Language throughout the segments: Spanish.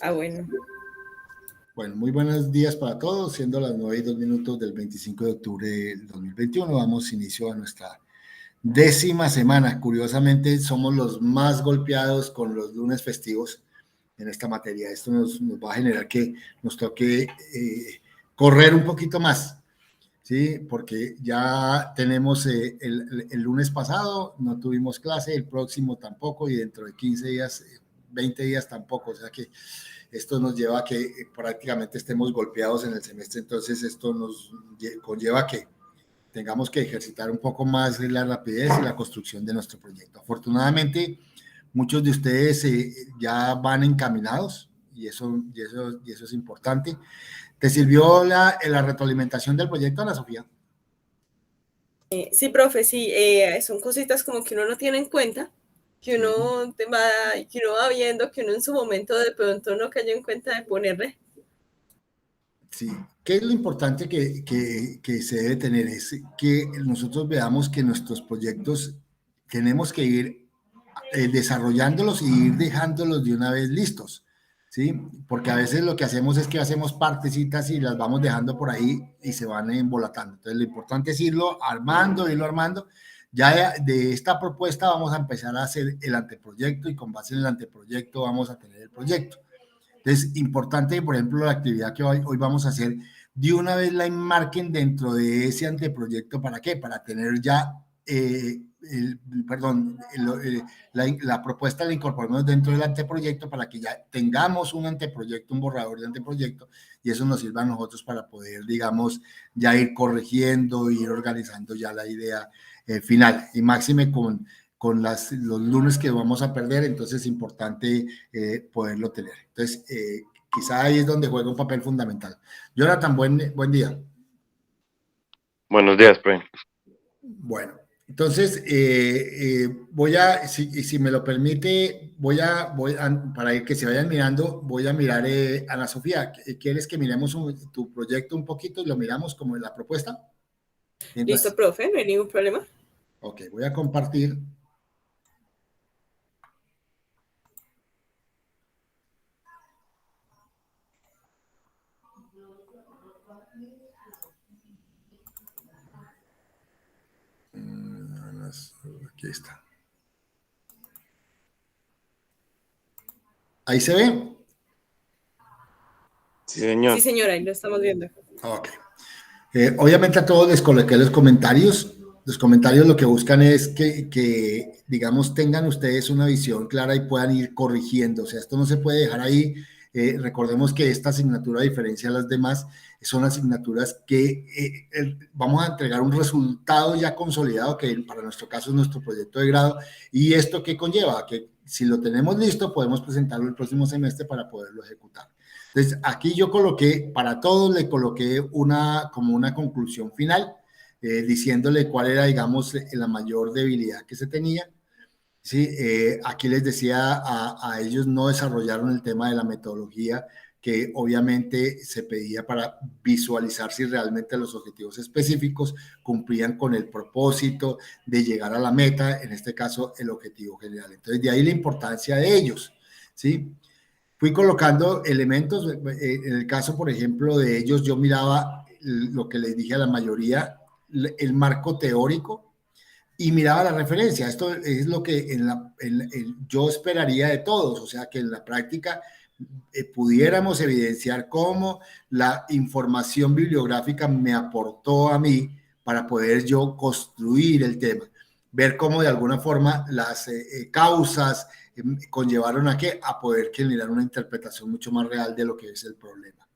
Ah, bueno. Bueno, muy buenos días para todos, siendo las 9:02 del 25 de octubre del 2021, damos inicio a nuestra 10ª semana. Curiosamente, somos los más golpeados con los lunes festivos en esta materia. Esto nos va a generar que nos toque correr un poquito más, ¿sí? Porque ya tenemos el lunes pasado, no tuvimos clase, el próximo tampoco, y dentro de 15 días, 20 días tampoco, o sea que esto nos lleva a que prácticamente estemos golpeados en el semestre, entonces esto nos conlleva a que tengamos que ejercitar un poco más la rapidez y la construcción de nuestro proyecto. Afortunadamente, muchos de ustedes ya van encaminados y eso es importante. ¿Te sirvió la retroalimentación del proyecto, Ana Sofía? Sí, profe, sí, son cositas como que uno no tiene en cuenta, que uno va viendo, que uno en su momento de pronto no cayó en cuenta de ponerle. Sí, ¿qué es lo importante que se debe tener? Es que nosotros veamos que nuestros proyectos tenemos que ir desarrollándolos y ir dejándolos de una vez listos, ¿sí? Porque a veces lo que hacemos es que hacemos partecitas y las vamos dejando por ahí y se van embolatando. Entonces, lo importante es irlo armando. Ya de esta propuesta vamos a empezar a hacer el anteproyecto y con base en el anteproyecto vamos a tener el proyecto. Entonces, importante, por ejemplo, la actividad que hoy vamos a hacer, de una vez la enmarquen dentro de ese anteproyecto. ¿Para qué? Para tener ya, la propuesta la incorporamos dentro del anteproyecto para que ya tengamos un anteproyecto, un borrador de anteproyecto, y eso nos sirva a nosotros para poder, digamos, ya ir corrigiendo, ir organizando ya la idea final. Y máxime con los lunes que vamos a perder, entonces es importante poderlo tener. Entonces, quizá ahí es donde juega un papel fundamental. Jonathan, buen día. Buenos días, profe. Bueno, entonces, si me lo permite, para que se vayan mirando, voy a mirar, Ana Sofía, ¿quieres que miremos tu proyecto un poquito y lo miramos como en la propuesta? Listo, profe, no hay ningún problema. Ok, voy a compartir. Aquí está. ¿Ahí se ve? Sí, señor. Sí, señora, ahí lo estamos viendo. Ok. Obviamente a todos les coloqué los comentarios. Los comentarios lo que buscan es que, digamos, tengan ustedes una visión clara y puedan ir corrigiendo. O sea, esto no se puede dejar ahí. Recordemos que esta asignatura, a diferencia de las demás, son asignaturas que vamos a entregar un resultado ya consolidado, que para nuestro caso es nuestro proyecto de grado. ¿Y esto qué conlleva? Que si lo tenemos listo, podemos presentarlo el próximo semestre para poderlo ejecutar. Entonces, aquí yo para todos le coloqué como una conclusión final, diciéndole cuál era, digamos, la mayor debilidad que se tenía. Sí, aquí les decía a ellos, no desarrollaron el tema de la metodología que obviamente se pedía para visualizar si realmente los objetivos específicos cumplían con el propósito de llegar a la meta, en este caso el objetivo general. Entonces, de ahí la importancia de ellos, ¿sí? Fui colocando elementos, en el caso, por ejemplo, de ellos, yo miraba lo que les dije a la mayoría, el marco teórico, y miraba la referencia. Esto es lo que yo esperaría de todos, o sea, que en la práctica pudiéramos evidenciar cómo la información bibliográfica me aportó a mí para poder yo construir el tema, ver cómo de alguna forma las causas conllevaron a poder generar una interpretación mucho más real de lo que es el problema.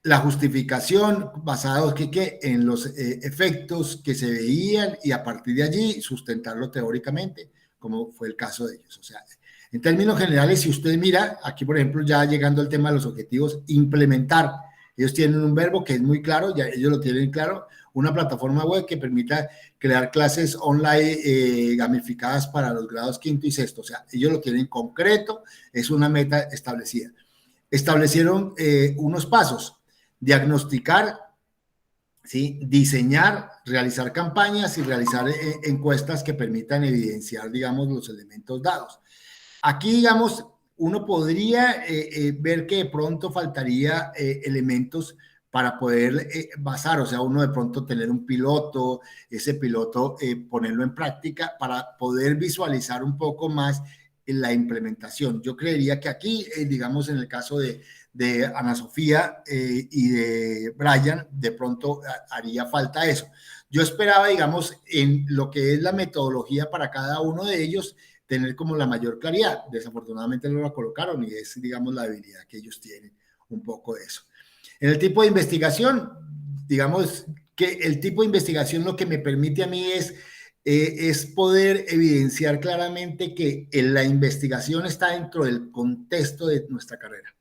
La justificación basada en los efectos que se veían y a partir de allí sustentarlo teóricamente, como fue el caso de ellos. O sea, en términos generales, si usted mira, aquí por ejemplo, ya llegando al tema de los objetivos, implementar. Ellos tienen un verbo que es muy claro, ya ellos lo tienen claro, una plataforma web que permita crear clases online gamificadas para los grados quinto y sexto. O sea, ellos lo tienen concreto, es una meta establecida. Establecieron unos pasos: diagnosticar, ¿sí?, diseñar, realizar campañas y realizar encuestas que permitan evidenciar, digamos, los elementos dados. Aquí, digamos, uno podría ver que de pronto faltaría elementos para poder basar, o sea, uno de pronto tener un piloto, ese piloto ponerlo en práctica para poder visualizar un poco más la implementación. Yo creería que aquí, digamos, en el caso de Ana Sofía y de Brian, de pronto haría falta eso. Yo esperaba, digamos, en lo que es la metodología para cada uno de ellos, tener como la mayor claridad. Desafortunadamente no la colocaron y es, digamos, la habilidad que ellos tienen, un poco de eso. En el tipo de investigación, digamos que el tipo de investigación lo que me permite a mí es poder evidenciar claramente que la investigación está dentro del contexto de nuestra carrera.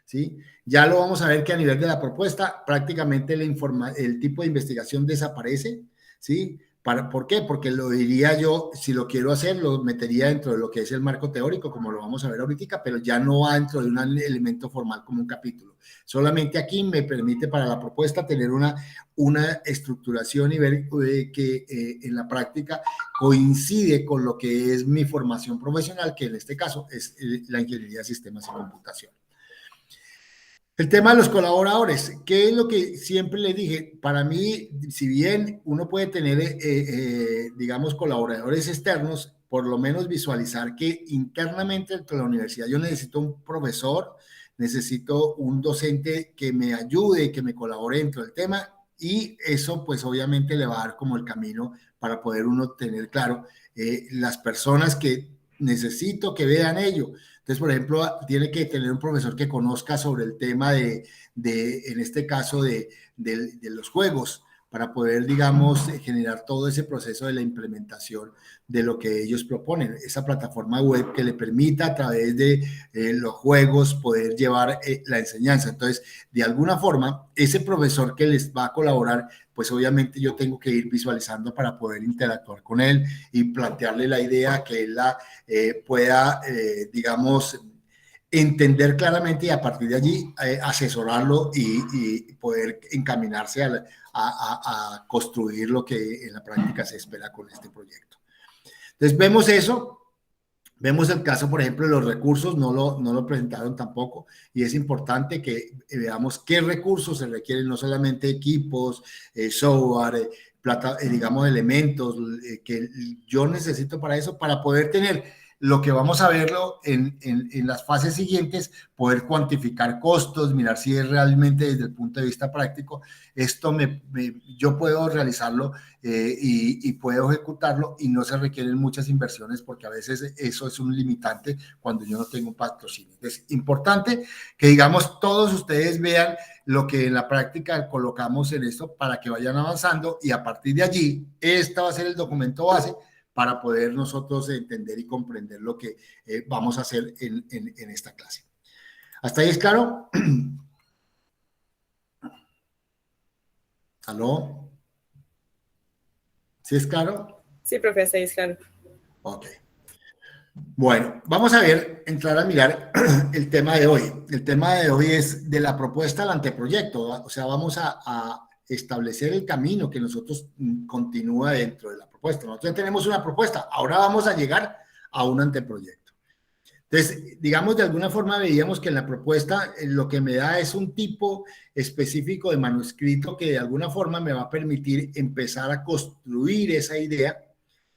¿Sí? Ya lo vamos a ver que a nivel de la propuesta prácticamente el tipo de investigación desaparece, ¿sí? ¿Por qué? Porque lo diría yo, si lo quiero hacer, lo metería dentro de lo que es el marco teórico, como lo vamos a ver ahorita, pero ya no va dentro de un elemento formal como un capítulo. Solamente aquí me permite para la propuesta tener una estructuración y ver que en la práctica coincide con lo que es mi formación profesional, que en este caso es la ingeniería de sistemas y computación. El tema de los colaboradores, ¿qué es lo que siempre les dije? Para mí, si bien uno puede tener, digamos, colaboradores externos, por lo menos visualizar que internamente dentro de la universidad yo necesito un profesor, necesito un docente que me ayude, que me colabore dentro del tema, y eso pues obviamente le va a dar como el camino para poder uno tener claro las personas que necesito que vean ello. Entonces, por ejemplo, tiene que tener un profesor que conozca sobre el tema en este caso, de los juegos, para poder, digamos, generar todo ese proceso de la implementación de lo que ellos proponen. Esa plataforma web que le permita a través de los juegos poder llevar la enseñanza. Entonces, de alguna forma, ese profesor que les va a colaborar, pues obviamente yo tengo que ir visualizando para poder interactuar con él y plantearle la idea que él pueda, digamos, entender claramente y a partir de allí asesorarlo y poder encaminarse a construir lo que en la práctica se espera con este proyecto. Entonces vemos eso. Vemos el caso, por ejemplo, de los recursos, no lo presentaron tampoco, y es importante que veamos qué recursos se requieren, no solamente equipos, software, digamos, elementos que yo necesito para eso, para poder tener lo que vamos a verlo en las fases siguientes, poder cuantificar costos, mirar si es realmente desde el punto de vista práctico, esto yo puedo realizarlo y puedo ejecutarlo y no se requieren muchas inversiones porque a veces eso es un limitante cuando yo no tengo un patrocinio. Es importante que, digamos, todos ustedes vean lo que en la práctica colocamos en esto para que vayan avanzando y a partir de allí, este va a ser el documento base para poder nosotros entender y comprender lo que vamos a hacer en esta clase. ¿Hasta ahí es claro? ¿Aló? ¿Sí es claro? Sí, profe, hasta ahí es claro. Ok. Bueno, vamos a entrar a mirar el tema de hoy. El tema de hoy es de la propuesta al anteproyecto, o sea, vamos a establecer el camino que nosotros continúa dentro de la propuesta. Nosotros tenemos una propuesta, ahora vamos a llegar a un anteproyecto. Entonces, digamos, de alguna forma veíamos que en la propuesta lo que me da es un tipo específico de manuscrito que de alguna forma me va a permitir empezar a construir esa idea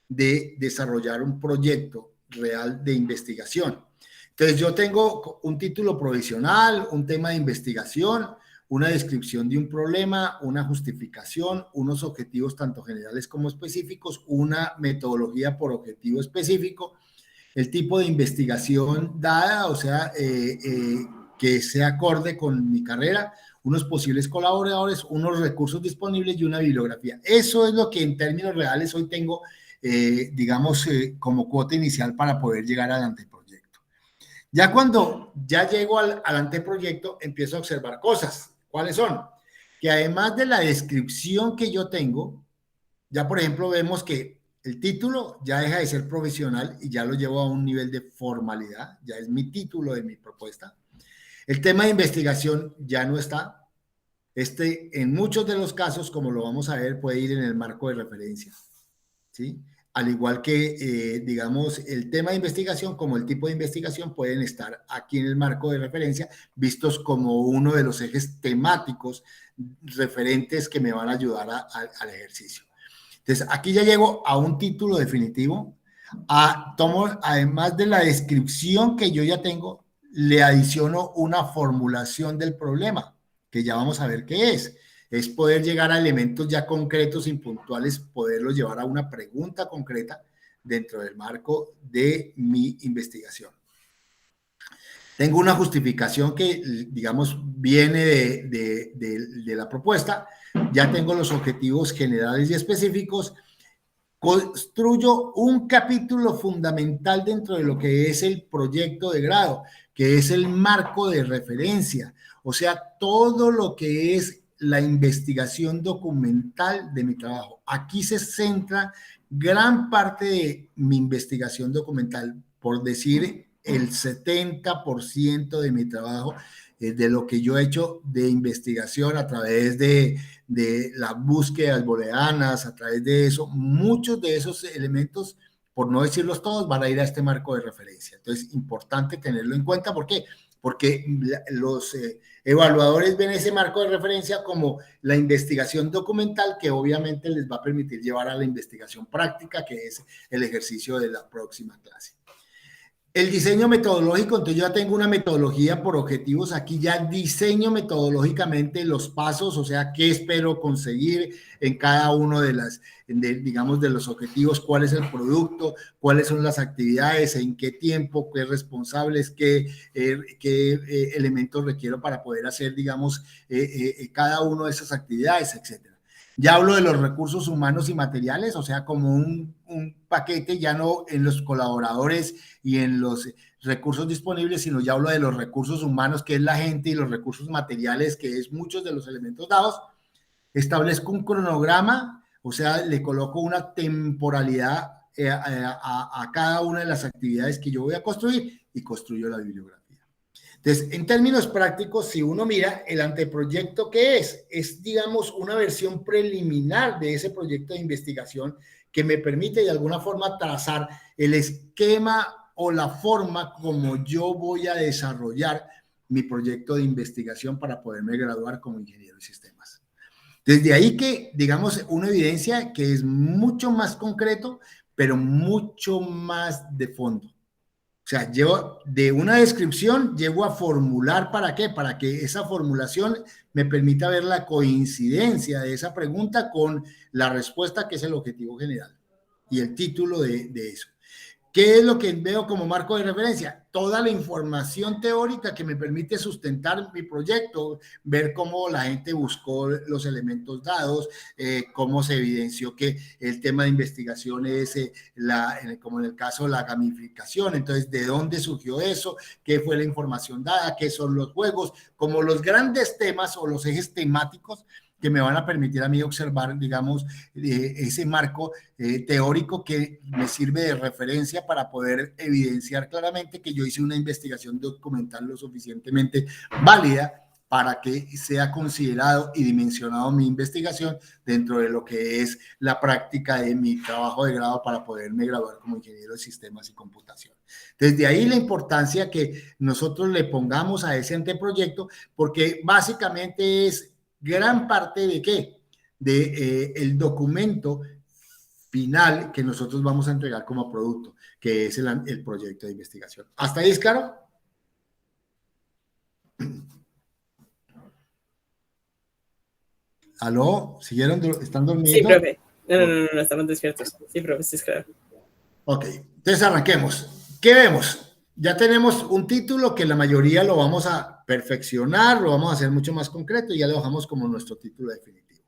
de desarrollar un proyecto real de investigación. Entonces, yo tengo un título provisional, un tema de investigación, una descripción de un problema, una justificación, unos objetivos tanto generales como específicos, una metodología por objetivo específico, el tipo de investigación dada, o sea, que sea acorde con mi carrera, unos posibles colaboradores, unos recursos disponibles y una bibliografía. Eso es lo que en términos reales hoy tengo, digamos, como cuota inicial para poder llegar al anteproyecto. Ya cuando ya llego al anteproyecto, empiezo a observar cosas. ¿Cuáles son? Que además de la descripción que yo tengo, ya por ejemplo vemos que el título ya deja de ser profesional y ya lo llevo a un nivel de formalidad, ya es mi título de mi propuesta. El tema de investigación ya no está. En muchos de los casos, como lo vamos a ver, puede ir en el marco de referencia, ¿sí? al igual que, digamos, el tema de investigación como el tipo de investigación pueden estar aquí en el marco de referencia, vistos como uno de los ejes temáticos referentes que me van a ayudar al ejercicio. Entonces, aquí ya llego a un título definitivo. Tomo, además de la descripción que yo ya tengo, le adiciono una formulación del problema, que ya vamos a ver qué es. Es poder llegar a elementos ya concretos y puntuales, poderlos llevar a una pregunta concreta dentro del marco de mi investigación. Tengo una justificación que, digamos, viene de la propuesta. Ya tengo los objetivos generales y específicos. Construyo un capítulo fundamental dentro de lo que es el proyecto de grado, que es el marco de referencia, o sea, todo lo que es la investigación documental de mi trabajo. Aquí se centra gran parte de mi investigación documental, por decir el 70% de mi trabajo, de lo que yo he hecho de investigación a través de las búsquedas booleanas, a través de eso, muchos de esos elementos, por no decirlos todos, van a ir a este marco de referencia. Entonces, importante tenerlo en cuenta. ¿Por qué? Porque los evaluadores ven ese marco de referencia como la investigación documental que obviamente les va a permitir llevar a la investigación práctica, que es el ejercicio de la próxima clase. El diseño metodológico, entonces yo ya tengo una metodología por objetivos, aquí ya diseño metodológicamente los pasos, o sea, qué espero conseguir en cada uno de digamos, de los objetivos, cuál es el producto, cuáles son las actividades, en qué tiempo, qué responsables, qué elementos requiero para poder hacer, digamos, cada una de esas actividades, etcétera. Ya hablo de los recursos humanos y materiales, o sea, como un paquete, ya no en los colaboradores y en los recursos disponibles, sino ya hablo de los recursos humanos, que es la gente, y los recursos materiales, que es muchos de los elementos dados. Establezco un cronograma, o sea, le coloco una temporalidad a cada una de las actividades que yo voy a construir y construyo la bibliografía. Entonces, en términos prácticos, si uno mira el anteproyecto, ¿qué es? Es, digamos, una versión preliminar de ese proyecto de investigación que me permite de alguna forma trazar el esquema o la forma como yo voy a desarrollar mi proyecto de investigación para poderme graduar como ingeniero de sistemas. Desde ahí que, digamos, una evidencia que es mucho más concreto, pero mucho más de fondo. O sea, llevo de una descripción, llego a formular, ¿para qué? Para que esa formulación me permita ver la coincidencia de esa pregunta con la respuesta, que es el objetivo general y el título de eso. ¿Qué es lo que veo como marco de referencia? Toda la información teórica que me permite sustentar mi proyecto, ver cómo la gente buscó los elementos dados, cómo se evidenció que el tema de investigación es, como en el caso, la gamificación. Entonces, ¿de dónde surgió eso? ¿Qué fue la información dada? ¿Qué son los juegos? Como los grandes temas o los ejes temáticos que me van a permitir a mí observar, digamos, ese marco teórico que me sirve de referencia para poder evidenciar claramente que yo hice una investigación documental lo suficientemente válida para que sea considerado y dimensionado mi investigación dentro de lo que es la práctica de mi trabajo de grado para poderme graduar como ingeniero de sistemas y computación. Desde ahí la importancia que nosotros le pongamos a ese anteproyecto, porque básicamente es gran parte de qué, de el documento final que nosotros vamos a entregar como producto, que es el proyecto de investigación. ¿Hasta ahí es claro? ¿Aló? ¿Siguieron? ¿Están durmiendo? Sí, profe. No, estamos despiertos. Sí, profe, sí es claro. Ok, entonces arranquemos. ¿Qué vemos? Ya tenemos un título que la mayoría lo vamos a perfeccionar, lo vamos a hacer mucho más concreto y ya lo dejamos como nuestro título definitivo.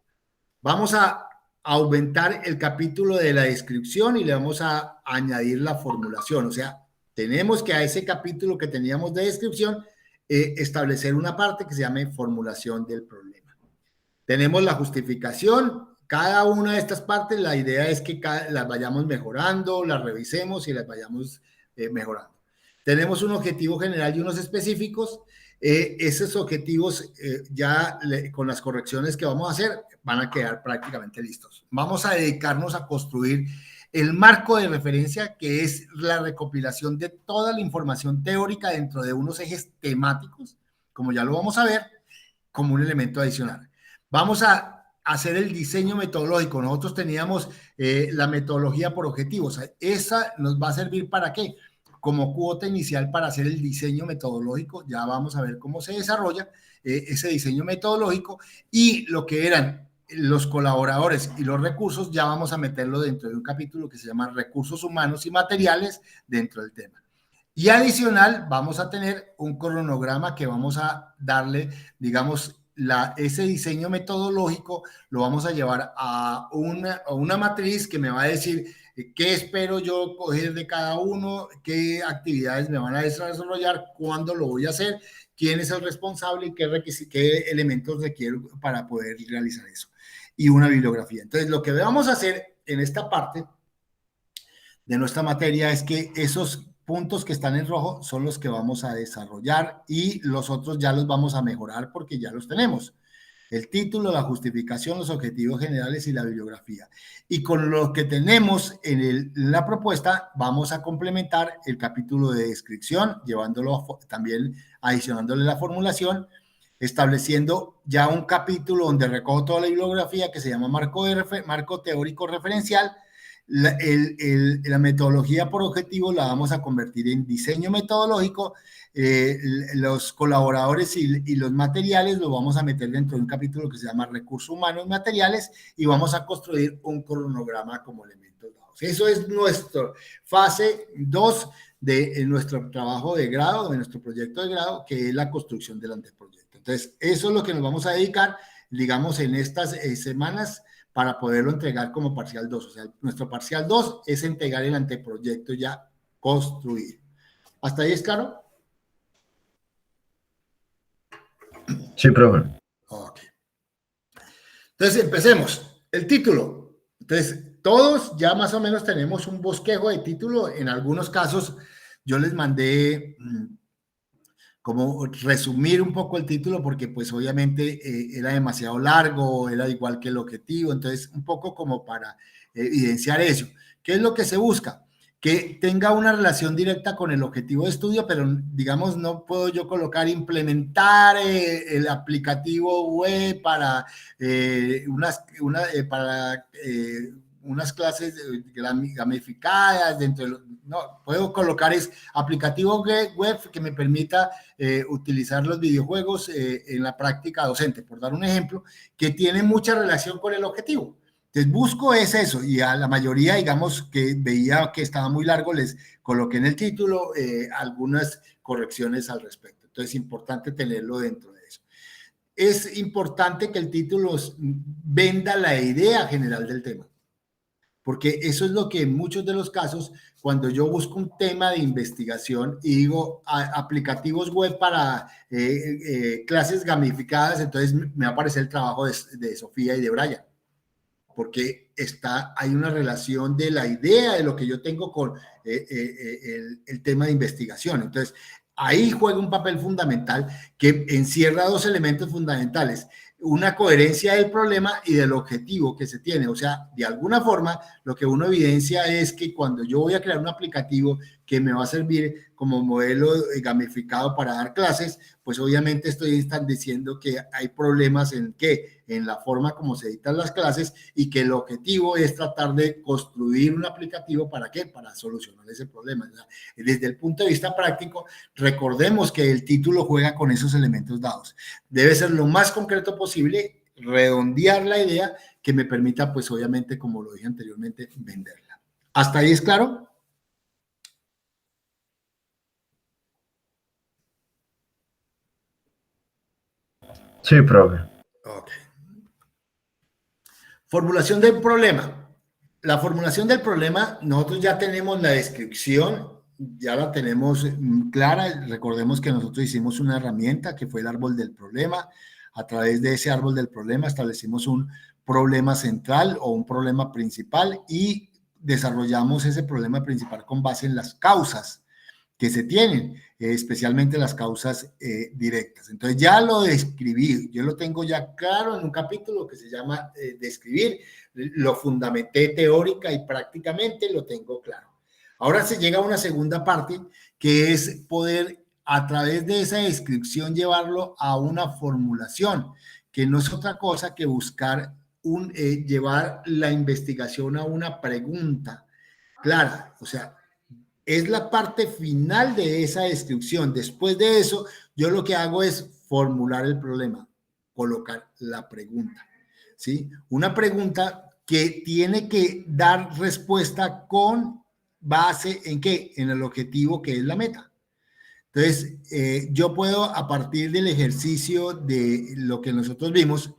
Vamos a aumentar el capítulo de la descripción y le vamos a añadir la formulación. O sea, tenemos que a ese capítulo que teníamos de descripción establecer una parte que se llame formulación del problema. Tenemos la justificación. Cada una de estas partes, la idea es que las vayamos mejorando, las revisemos y las vayamos mejorando. Tenemos un objetivo general y unos específicos. Esos objetivos ya con las correcciones que vamos a hacer van a quedar prácticamente listos. Vamos a dedicarnos a construir el marco de referencia, que es la recopilación de toda la información teórica dentro de unos ejes temáticos, como ya lo vamos a ver, como un elemento adicional. Vamos a hacer el diseño metodológico. Nosotros teníamos la metodología por objetivos. Esa nos va a servir ¿para qué? Como cuota inicial para hacer el diseño metodológico. Ya vamos a ver cómo se desarrolla ese diseño metodológico, y lo que eran los colaboradores y los recursos ya vamos a meterlo dentro de un capítulo que se llama recursos humanos y materiales dentro del tema. Y adicional vamos a tener un cronograma que vamos a darle, digamos, ese diseño metodológico lo vamos a llevar a una matriz que me va a decir qué espero yo coger de cada uno, qué actividades me van a desarrollar, cuándo lo voy a hacer, quién es el responsable y qué elementos requiero para poder realizar eso. Y una bibliografía. Entonces, lo que vamos a hacer en esta parte de nuestra materia es que esos puntos que están en rojo son los que vamos a desarrollar, y los otros ya los vamos a mejorar porque ya los tenemos. El título, la justificación, los objetivos generales y la bibliografía. Y con lo que tenemos en la propuesta, vamos a complementar el capítulo de descripción, llevándolo también, adicionándole la formulación, estableciendo ya un capítulo donde recojo toda la bibliografía que se llama marco teórico referencial. La metodología por objetivo la vamos a convertir en diseño metodológico. Los colaboradores y los materiales los vamos a meter dentro de un capítulo que se llama recursos humanos y materiales, y vamos a construir un cronograma como elementos dados. Eso es nuestra fase 2 de nuestro trabajo de grado, de nuestro proyecto de grado, que es la construcción del anteproyecto. Entonces, eso es lo que nos vamos a dedicar, digamos, en estas semanas, para poderlo entregar como parcial 2. O sea, nuestro parcial 2 es entregar el anteproyecto ya construido. ¿Hasta ahí es claro? Sí, profe. Ok. Entonces, empecemos. El título. Entonces, todos ya más o menos tenemos un bosquejo de título. En algunos casos, yo les mandé como resumir un poco el título, porque pues obviamente era demasiado largo, era igual que el objetivo. Entonces, un poco como para evidenciar eso. ¿Qué es lo que se busca? Que tenga una relación directa con el objetivo de estudio, pero digamos, no puedo yo colocar implementar el aplicativo web para unas clases gamificadas dentro de no, puedo colocar es aplicativo web que me permita utilizar los videojuegos en la práctica docente, por dar un ejemplo, que tiene mucha relación con el objetivo. Entonces busco es eso, y a la mayoría, digamos, que veía que estaba muy largo, les coloqué en el título algunas correcciones al respecto. Entonces es importante tenerlo dentro de eso. Es importante que el título venda la idea general del tema, porque eso es lo que en muchos de los casos, cuando yo busco un tema de investigación y digo aplicativos web para clases gamificadas, entonces me aparece el trabajo de Sofía y de Brian, porque hay una relación de la idea de lo que yo tengo con el tema de investigación. Entonces, ahí juega un papel fundamental que encierra dos elementos fundamentales: una coherencia del problema y del objetivo que se tiene. O sea, de alguna forma, lo que uno evidencia es que cuando yo voy a crear un aplicativo que me va a servir como modelo gamificado para dar clases, pues obviamente estoy diciendo que hay problemas en la forma como se editan las clases, y que el objetivo es tratar de construir un aplicativo ¿para qué? Para solucionar ese problema. O sea, desde el punto de vista práctico, recordemos que el título juega con esos elementos dados. Debe ser lo más concreto posible, redondear la idea que me permita, pues obviamente, como lo dije anteriormente, venderla. ¿Hasta ahí es claro? Sí, profe. Ok. Formulación del problema. La formulación del problema, nosotros ya tenemos la descripción, ya la tenemos clara. Recordemos que nosotros hicimos una herramienta que fue el árbol del problema. A través de ese árbol del problema establecimos un problema central o un problema principal, y desarrollamos ese problema principal con base en las causas que se tienen, especialmente las causas directas. Entonces ya lo describí, yo lo tengo ya claro en un capítulo que se llama describir, lo fundamenté teórica y prácticamente lo tengo claro. Ahora se llega a una segunda parte que es poder a través de esa descripción llevarlo a una formulación, que no es otra cosa que buscar llevar la investigación a una pregunta clara, o sea, es la parte final de esa descripción. Después de eso, yo lo que hago es formular el problema, colocar la pregunta, ¿sí? Una pregunta que tiene que dar respuesta con base en ¿qué? En el objetivo que es la meta. Entonces, yo puedo a partir del ejercicio de lo que nosotros vimos,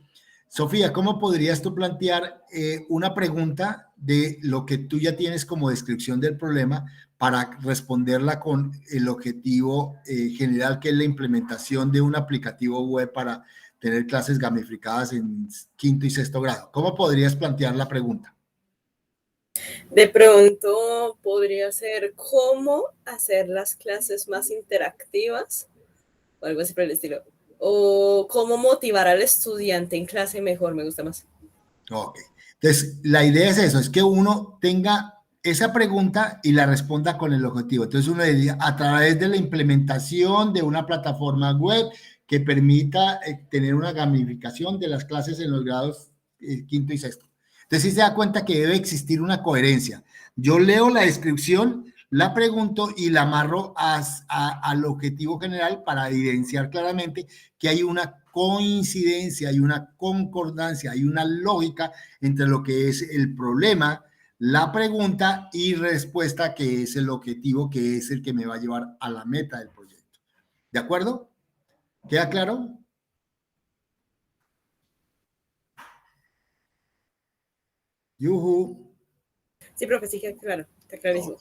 Sofía, ¿cómo podrías tú plantear una pregunta de lo que tú ya tienes como descripción del problema para responderla con el objetivo general, que es la implementación de un aplicativo web para tener clases gamificadas en quinto y sexto grado? ¿Cómo podrías plantear la pregunta? De pronto podría ser cómo hacer las clases más interactivas o algo así por el estilo. O cómo motivar al estudiante en clase mejor, me gusta más. Ok. Entonces, la idea es eso, es que uno tenga esa pregunta y la responda con el objetivo. Entonces, uno diría, a través de la implementación de una plataforma web que permita tener una gamificación de las clases en los grados quinto y sexto. Entonces, sí se da cuenta que debe existir una coherencia. Yo leo la descripción, la pregunto y la amarro al objetivo general para evidenciar claramente que hay una coincidencia, hay una concordancia, hay una lógica entre lo que es el problema, la pregunta y respuesta, que es el objetivo, que es el que me va a llevar a la meta del proyecto. ¿De acuerdo? ¿Queda claro? Yuhu. Sí, profe, sí, claro, está clarísimo.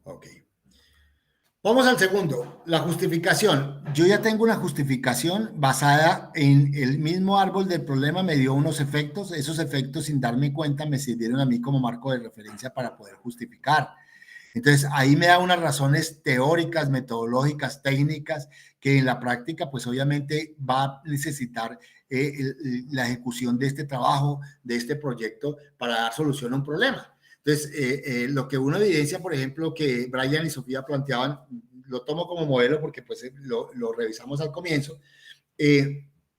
Ok. Vamos al segundo, la justificación. Yo ya tengo una justificación basada en el mismo árbol del problema, me dio unos efectos, esos efectos sin darme cuenta me sirvieron a mí como marco de referencia para poder justificar. Entonces, ahí me da unas razones teóricas, metodológicas, técnicas, que en la práctica, pues obviamente va a necesitar la ejecución de este trabajo, de este proyecto, para dar solución a un problema. Entonces, lo que uno evidencia, por ejemplo, que Brian y Sofía planteaban, lo tomo como modelo porque pues lo revisamos al comienzo,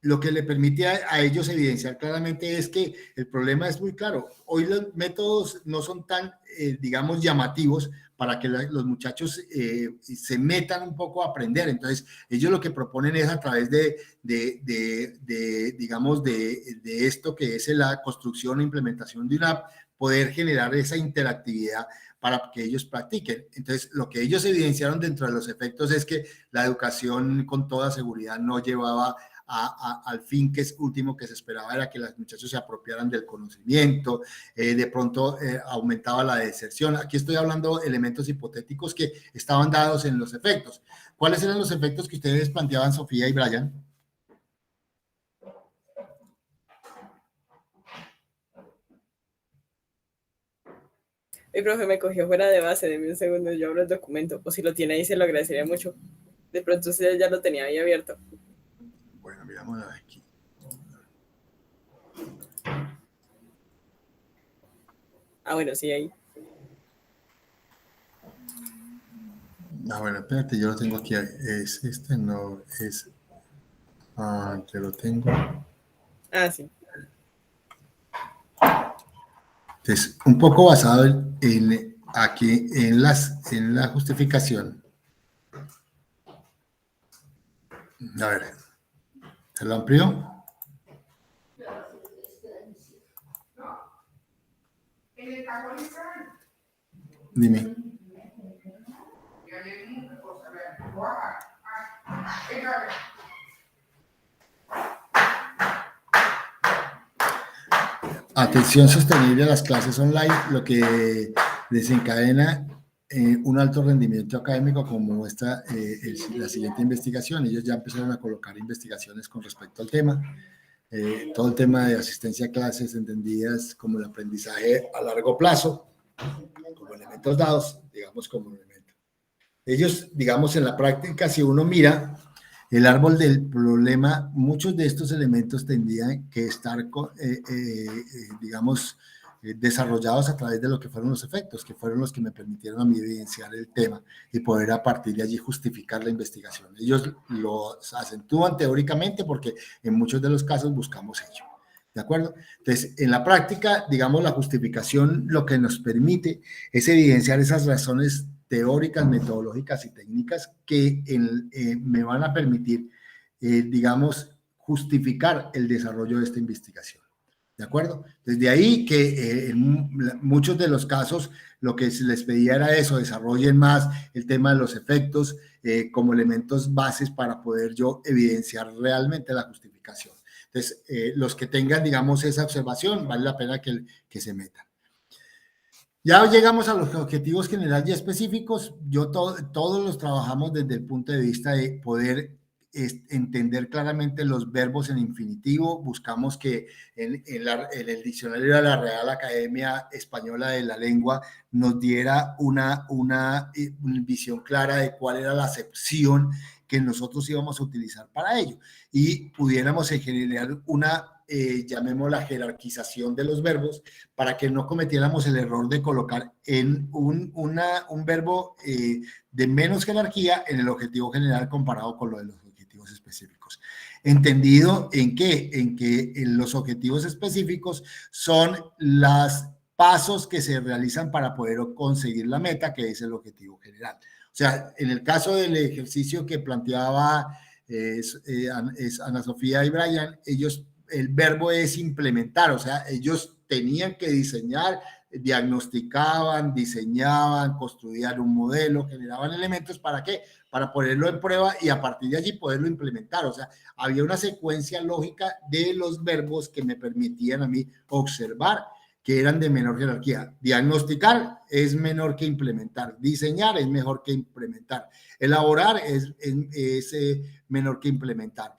lo que le permite a ellos evidenciar claramente es que el problema es muy claro. Hoy los métodos no son tan, digamos, llamativos para que los muchachos se metan un poco a aprender. Entonces, ellos lo que proponen es a través digamos, de esto que es la construcción e implementación de una app, poder generar esa interactividad para que ellos practiquen. Entonces, lo que ellos evidenciaron dentro de los efectos es que la educación con toda seguridad no llevaba al fin que es último que se esperaba, era que los muchachos se apropiaran del conocimiento, de pronto aumentaba la deserción. Aquí estoy hablando de elementos hipotéticos que estaban dados en los efectos. ¿Cuáles eran los efectos que ustedes planteaban, Sofía y Brian? Mi profe me cogió fuera de base, de un segundo, yo abro el documento, o si lo tiene ahí se lo agradecería mucho. De pronto usted ya lo tenía ahí abierto. Bueno, miramos aquí. Ah, bueno, sí, ahí. Ah, bueno, espérate, yo lo tengo aquí. Es este, no, es... Ah, que lo tengo. Ah, sí. Entonces, un poco basado aquí en la justificación. A ver, ¿se lo amplió? Dime. Atención sostenible a las clases online, lo que desencadena un alto rendimiento académico, como muestra la siguiente investigación. Ellos ya empezaron a colocar investigaciones con respecto al tema. Todo el tema de asistencia a clases entendidas como el aprendizaje a largo plazo, como elementos dados, digamos como elemento. Ellos, digamos, en la práctica, si uno mira el árbol del problema, muchos de estos elementos tendrían que estar, digamos, desarrollados a través de lo que fueron los efectos, que fueron los que me permitieron a mí evidenciar el tema y poder a partir de allí justificar la investigación. Ellos lo acentúan teóricamente porque en muchos de los casos buscamos ello. ¿De acuerdo? Entonces, en la práctica, digamos, la justificación lo que nos permite es evidenciar esas razones teóricas, metodológicas y técnicas que me van a permitir, digamos, justificar el desarrollo de esta investigación. ¿De acuerdo? Desde ahí que en muchos de los casos lo que se les pedía era eso, desarrollen más el tema de los efectos como elementos bases para poder yo evidenciar realmente la justificación. Entonces, los que tengan, digamos, esa observación, vale la pena que se metan. Ya llegamos a los objetivos generales y específicos. Todos los trabajamos desde el punto de vista de poder entender claramente los verbos en infinitivo. Buscamos que en el diccionario de la Real Academia Española de la Lengua nos diera una visión clara de cuál era la acepción que nosotros íbamos a utilizar para ello y pudiéramos generar una llamémosla jerarquización de los verbos para que no cometiéramos el error de colocar en un verbo de menos jerarquía en el objetivo general comparado con lo de los objetivos específicos. ¿Entendido en qué? En que los objetivos específicos son los pasos que se realizan para poder conseguir la meta, que es el objetivo general. O sea, en el caso del ejercicio que planteaba Ana Sofía y Brian, el verbo es implementar, o sea, ellos tenían que diseñar, diagnosticaban, diseñaban, construían un modelo, generaban elementos, ¿para qué? Para ponerlo en prueba y a partir de allí poderlo implementar, o sea, había una secuencia lógica de los verbos que me permitían a mí observar que eran de menor jerarquía. Diagnosticar es menor que implementar, diseñar es mejor que implementar, elaborar es menor que implementar.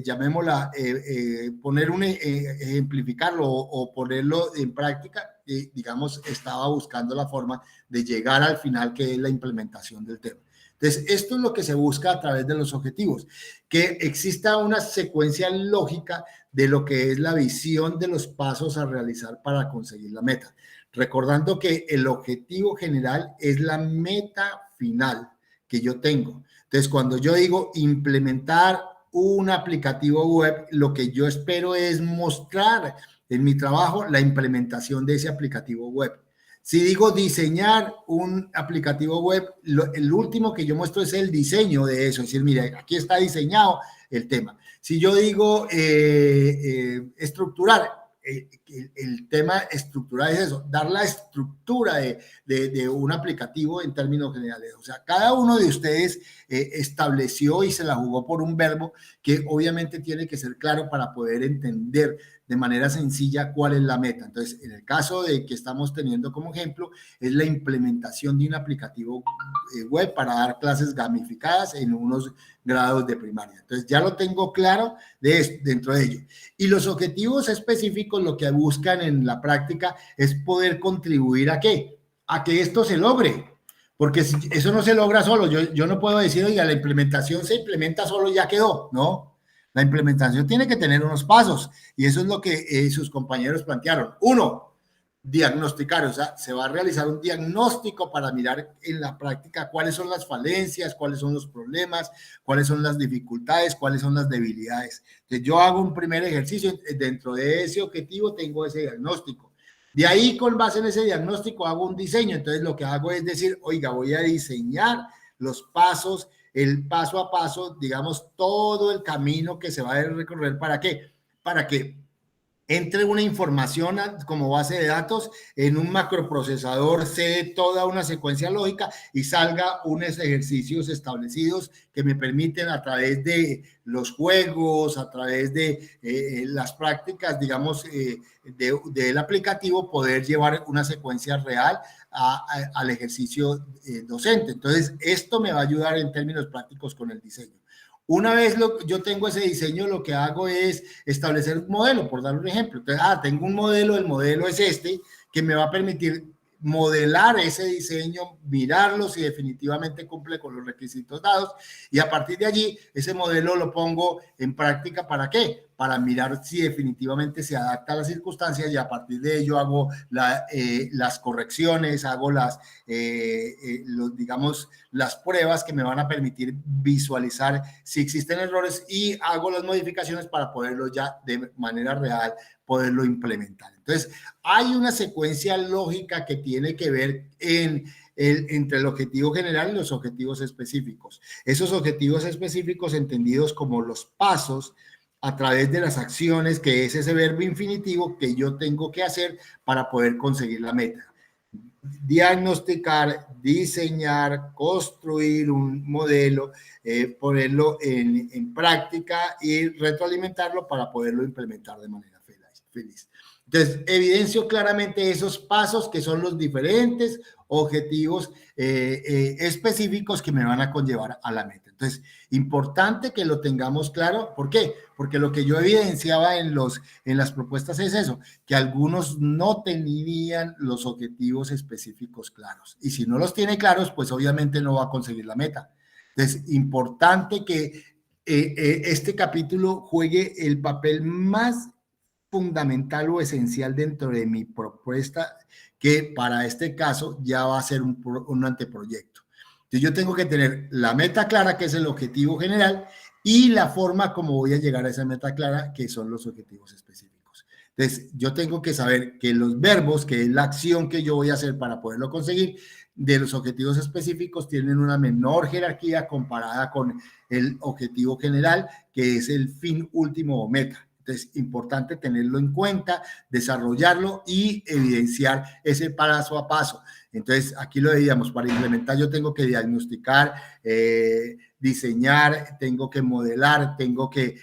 Llamémosla, ejemplificarlo o ponerlo en práctica, digamos, estaba buscando la forma de llegar al final, que es la implementación del tema. Entonces, esto es lo que se busca a través de los objetivos, que exista una secuencia lógica de lo que es la visión de los pasos a realizar para conseguir la meta. Recordando que el objetivo general es la meta final que yo tengo. Entonces, cuando yo digo implementar un aplicativo web, lo que yo espero es mostrar en mi trabajo la implementación de ese aplicativo web. Si digo diseñar un aplicativo web, el último que yo muestro es el diseño de eso, es decir, mira, aquí está diseñado el tema. Si yo digo estructurar, el tema estructural es eso, dar la estructura de un aplicativo en términos generales. O sea, cada uno de ustedes estableció y se la jugó por un verbo que obviamente tiene que ser claro para poder entender de manera sencilla cuál es la meta. Entonces, en el caso de que estamos teniendo como ejemplo, es la implementación de un aplicativo web para dar clases gamificadas en unos grados de primaria. Entonces, ya lo tengo claro dentro de ello. Y los objetivos específicos lo que buscan en la práctica es poder contribuir ¿a qué? A que esto se logre. Porque si eso no se logra solo, yo no puedo decir, oiga, la implementación se implementa solo y ya quedó, ¿no? La implementación tiene que tener unos pasos y eso es lo que sus compañeros plantearon. Uno, diagnosticar, o sea, se va a realizar un diagnóstico para mirar en la práctica cuáles son las falencias, cuáles son los problemas, cuáles son las dificultades, cuáles son las debilidades. Entonces, yo hago un primer ejercicio, dentro de ese objetivo tengo ese diagnóstico. De ahí, con base en ese diagnóstico, hago un diseño. Entonces, lo que hago es decir, oiga, voy a diseñar los pasos, el paso a paso, digamos, todo el camino que se va a recorrer. ¿Para qué? Para que entre una información como base de datos en un macroprocesador, se dé toda una secuencia lógica y salga unos ejercicios establecidos que me permiten a través de los juegos, a través de las prácticas, digamos, del aplicativo, poder llevar una secuencia real al ejercicio docente. Entonces, esto me va a ayudar en términos prácticos con el diseño. Una vez yo tengo ese diseño, lo que hago es establecer un modelo, por dar un ejemplo. Entonces, tengo un modelo, el modelo es este, que me va a permitir modelar ese diseño, mirarlo si definitivamente cumple con los requisitos dados, y a partir de allí ese modelo lo pongo en práctica. ¿Para qué? Para mirar si definitivamente se adapta a las circunstancias, y a partir de ello hago las correcciones, hago digamos, las pruebas que me van a permitir visualizar si existen errores, y hago las modificaciones para poderlo ya de manera real poderlo implementar. Entonces, hay una secuencia lógica que tiene que ver entre el objetivo general y los objetivos específicos. Esos objetivos específicos entendidos como los pasos a través de las acciones, que es ese verbo infinitivo que yo tengo que hacer para poder conseguir la meta. Diagnosticar, diseñar, construir un modelo, ponerlo en práctica y retroalimentarlo para poderlo implementar de manera feliz. Entonces, evidencio claramente esos pasos que son los diferentes objetivos específicos que me van a conllevar a la meta. Entonces, importante que lo tengamos claro. ¿Por qué? Porque lo que yo evidenciaba en las propuestas es eso, que algunos no tenían los objetivos específicos claros. Y si no los tiene claros, pues obviamente no va a conseguir la meta. Entonces, importante que este capítulo juegue el papel más fundamental o esencial dentro de mi propuesta, que para este caso ya va a ser un anteproyecto. Entonces yo tengo que tener la meta clara, que es el objetivo general, y la forma como voy a llegar a esa meta clara, que son los objetivos específicos. Entonces yo tengo que saber que los verbos, que es la acción que yo voy a hacer para poderlo conseguir, de los objetivos específicos tienen una menor jerarquía comparada con el objetivo general, que es el fin último o meta. Entonces, importante tenerlo en cuenta, desarrollarlo y evidenciar ese paso a paso. Entonces, aquí lo veíamos, para implementar yo tengo que diagnosticar, diseñar, tengo que modelar, tengo que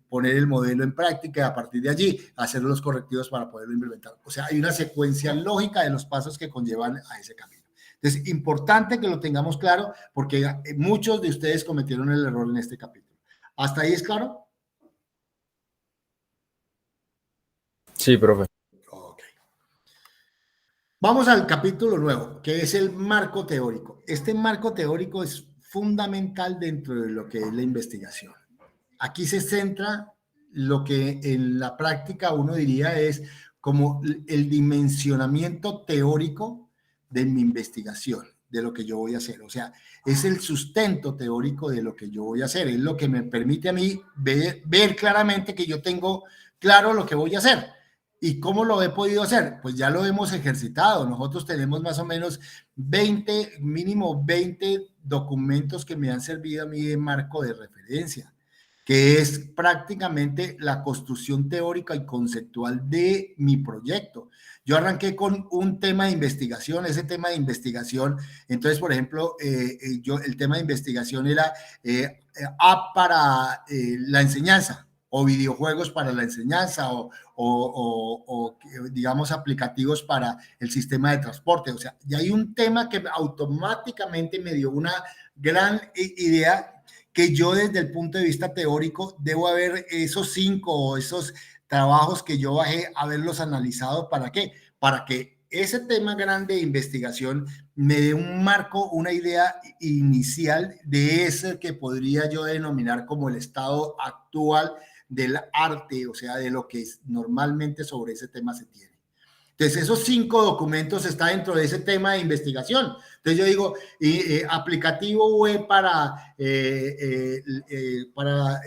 poner el modelo en práctica, y a partir de allí hacer los correctivos para poderlo implementar. O sea, hay una secuencia lógica de los pasos que conllevan a ese camino. Entonces, importante que lo tengamos claro, porque muchos de ustedes cometieron el error en este capítulo. ¿Hasta ahí es claro? Sí, profe. Ok. Vamos al capítulo nuevo, que es el marco teórico. Este marco teórico es fundamental dentro de lo que es la investigación. Aquí se centra lo que en la práctica uno diría es como el dimensionamiento teórico de mi investigación, de lo que yo voy a hacer. O sea, es el sustento teórico de lo que yo voy a hacer. Es lo que me permite a mí ver claramente que yo tengo claro lo que voy a hacer. ¿Y cómo lo he podido hacer? Pues ya lo hemos ejercitado. Nosotros tenemos más o menos mínimo 20 documentos que me han servido a mí de marco de referencia, que es prácticamente la construcción teórica y conceptual de mi proyecto. Yo arranqué con un tema de investigación, ese tema de investigación, entonces, por ejemplo, el tema de investigación era app para la enseñanza, o videojuegos para la enseñanza, o digamos aplicativos para el sistema de transporte. O sea, ya hay un tema que automáticamente me dio una gran idea, que yo desde el punto de vista teórico debo haber esos 5 o esos trabajos que yo bajé, haberlos analizado. ¿Para qué? Para que ese tema grande de investigación me dé un marco, una idea inicial de ese que podría yo denominar como el estado actual del arte, o sea, de lo que normalmente sobre ese tema se tiene. Entonces, esos 5 documentos están dentro de ese tema de investigación. Entonces, yo digo, aplicativo web para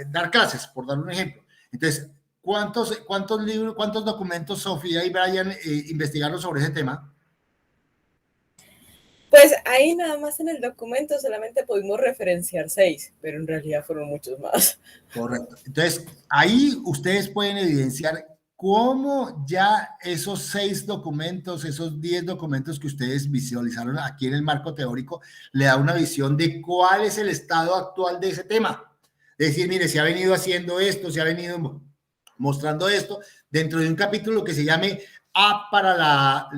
dar clases, por dar un ejemplo. Entonces, ¿cuántos libros, cuántos documentos Sofía y Brian investigaron sobre ese tema? Pues ahí nada más en el documento solamente pudimos referenciar 6, pero en realidad fueron muchos más. Correcto. Entonces, ahí ustedes pueden evidenciar cómo ya esos 6 documentos, esos 10 documentos que ustedes visualizaron aquí en el marco teórico, le da una visión de cuál es el estado actual de ese tema. Es decir, mire, se ha venido haciendo esto, se ha venido mostrando esto dentro de un capítulo que se llame app para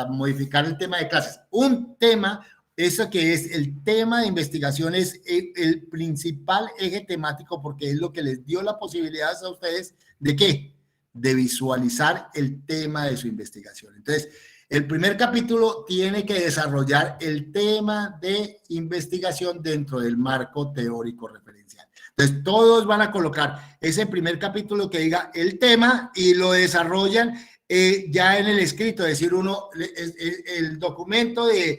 modificar el tema de clases. Un tema, eso que es el tema de investigación, es el principal eje temático, porque es lo que les dio la posibilidad a ustedes de ¿qué? de visualizar el tema de su investigación. Entonces, el primer capítulo tiene que desarrollar el tema de investigación dentro del marco teórico referencial. Entonces, todos van a colocar ese primer capítulo que diga el tema y lo desarrollan ya en el escrito, es decir, el documento de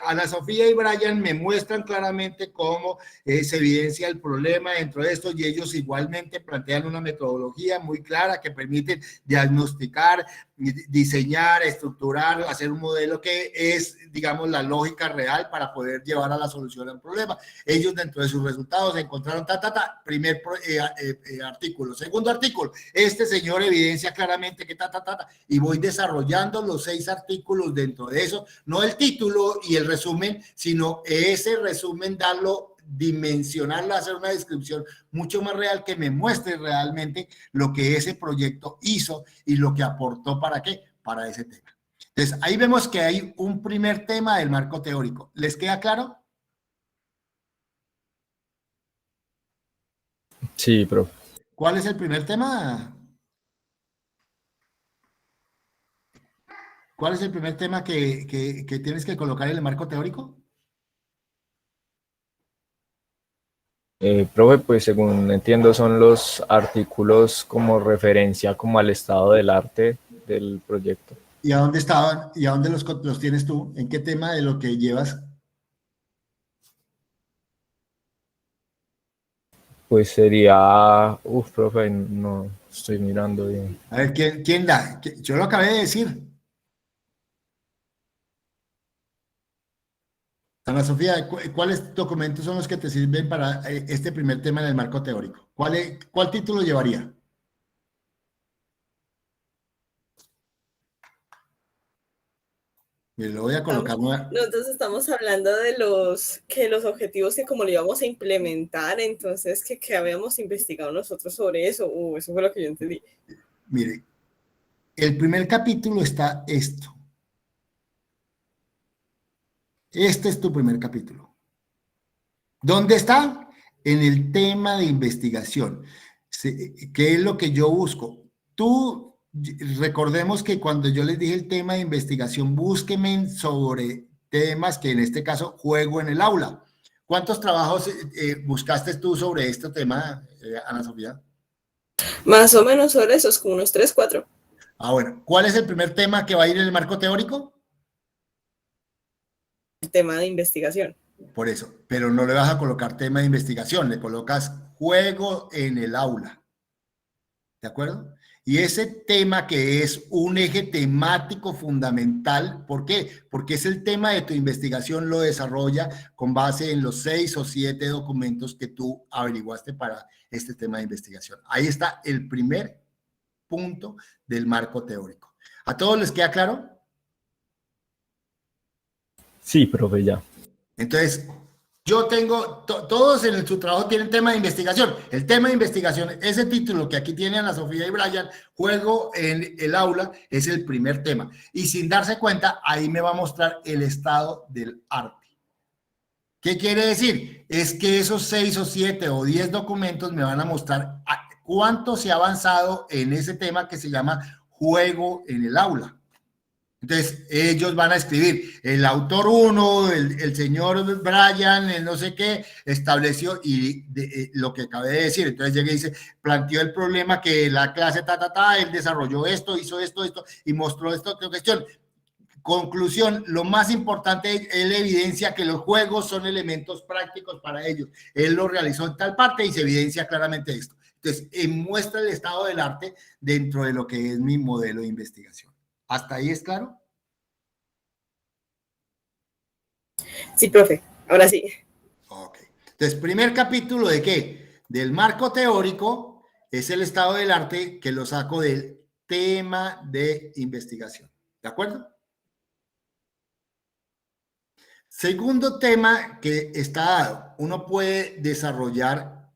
Ana Sofía y Brian me muestran claramente cómo se evidencia el problema dentro de esto y ellos igualmente plantean una metodología muy clara que permite diagnosticar, diseñar, estructurar, hacer un modelo que es, digamos, la lógica real para poder llevar a la solución al problema. Ellos dentro de sus resultados encontraron primer artículo, segundo artículo, este señor evidencia claramente que y voy desarrollando los 6 artículos dentro de eso, no el título y el resumen, sino ese resumen darlo, dimensionarlo, hacer una descripción mucho más real que me muestre realmente lo que ese proyecto hizo y lo que aportó para qué, para ese tema. Entonces, ahí vemos que hay un primer tema del marco teórico. ¿Les queda claro? Sí, profe. ¿Cuál es el primer tema? ¿Cuál es el primer tema que tienes que colocar en el marco teórico? Profe, pues según entiendo son los artículos como referencia como al estado del arte del proyecto. ¿Y a dónde estaban? ¿Y a dónde los tienes tú? ¿En qué tema de lo que llevas? Pues sería, profe, no estoy mirando bien. A ver, ¿quién da? Yo lo acabé de decir. Ana Sofía, ¿cuáles documentos son los que te sirven para este primer tema en el marco teórico? ¿Cuál título llevaría? Me lo voy a colocar. Nosotros estamos hablando de los objetivos que como lo íbamos a implementar, entonces que habíamos investigado nosotros sobre eso. Eso fue lo que yo entendí. Mire, el primer capítulo está esto. Este es tu primer capítulo. ¿Dónde está? En el tema de investigación. ¿Qué es lo que yo busco? Recordemos que cuando yo les dije el tema de investigación, búsquenme sobre temas que en este caso juego en el aula. ¿Cuántos trabajos buscaste tú sobre este tema, Ana Sofía? Más o menos sobre esos, como unos 3, 4. Bueno, ¿cuál es el primer tema que va a ir en el marco teórico? El tema de investigación. Por eso, pero no le vas a colocar tema de investigación, le colocas juego en el aula. ¿De acuerdo? Y ese tema que es un eje temático fundamental, ¿por qué? Porque es el tema de tu investigación, lo desarrolla con base en los 6 o 7 documentos que tú averiguaste para este tema de investigación. Ahí está el primer punto del marco teórico. ¿A todos les queda claro? Sí, profe, ya. Entonces, yo tengo, todos en su trabajo tienen tema de investigación. El tema de investigación, ese título que aquí tienen Ana Sofía y Brian, juego en el aula, es el primer tema. Y sin darse cuenta, ahí me va a mostrar el estado del arte. ¿Qué quiere decir? Es que esos 6 o 7 o 10 documentos me van a mostrar cuánto se ha avanzado en ese tema que se llama juego en el aula. Entonces, ellos van a escribir, el autor 1, el señor Brian, el no sé qué, estableció lo que acabé de decir. Entonces llega y dice, planteó el problema que la clase él desarrolló esto, hizo esto, y mostró esto, otra cuestión. Conclusión, lo más importante, él evidencia que los juegos son elementos prácticos para ellos. Él lo realizó en tal parte y se evidencia claramente esto. Entonces, muestra el estado del arte dentro de lo que es mi modelo de investigación. ¿Hasta ahí es claro? Sí, profe. Ahora sí. Ok. Entonces, primer capítulo de qué? Del marco teórico es el estado del arte que lo saco del tema de investigación. ¿De acuerdo? Segundo tema que está dado. Uno puede desarrollar,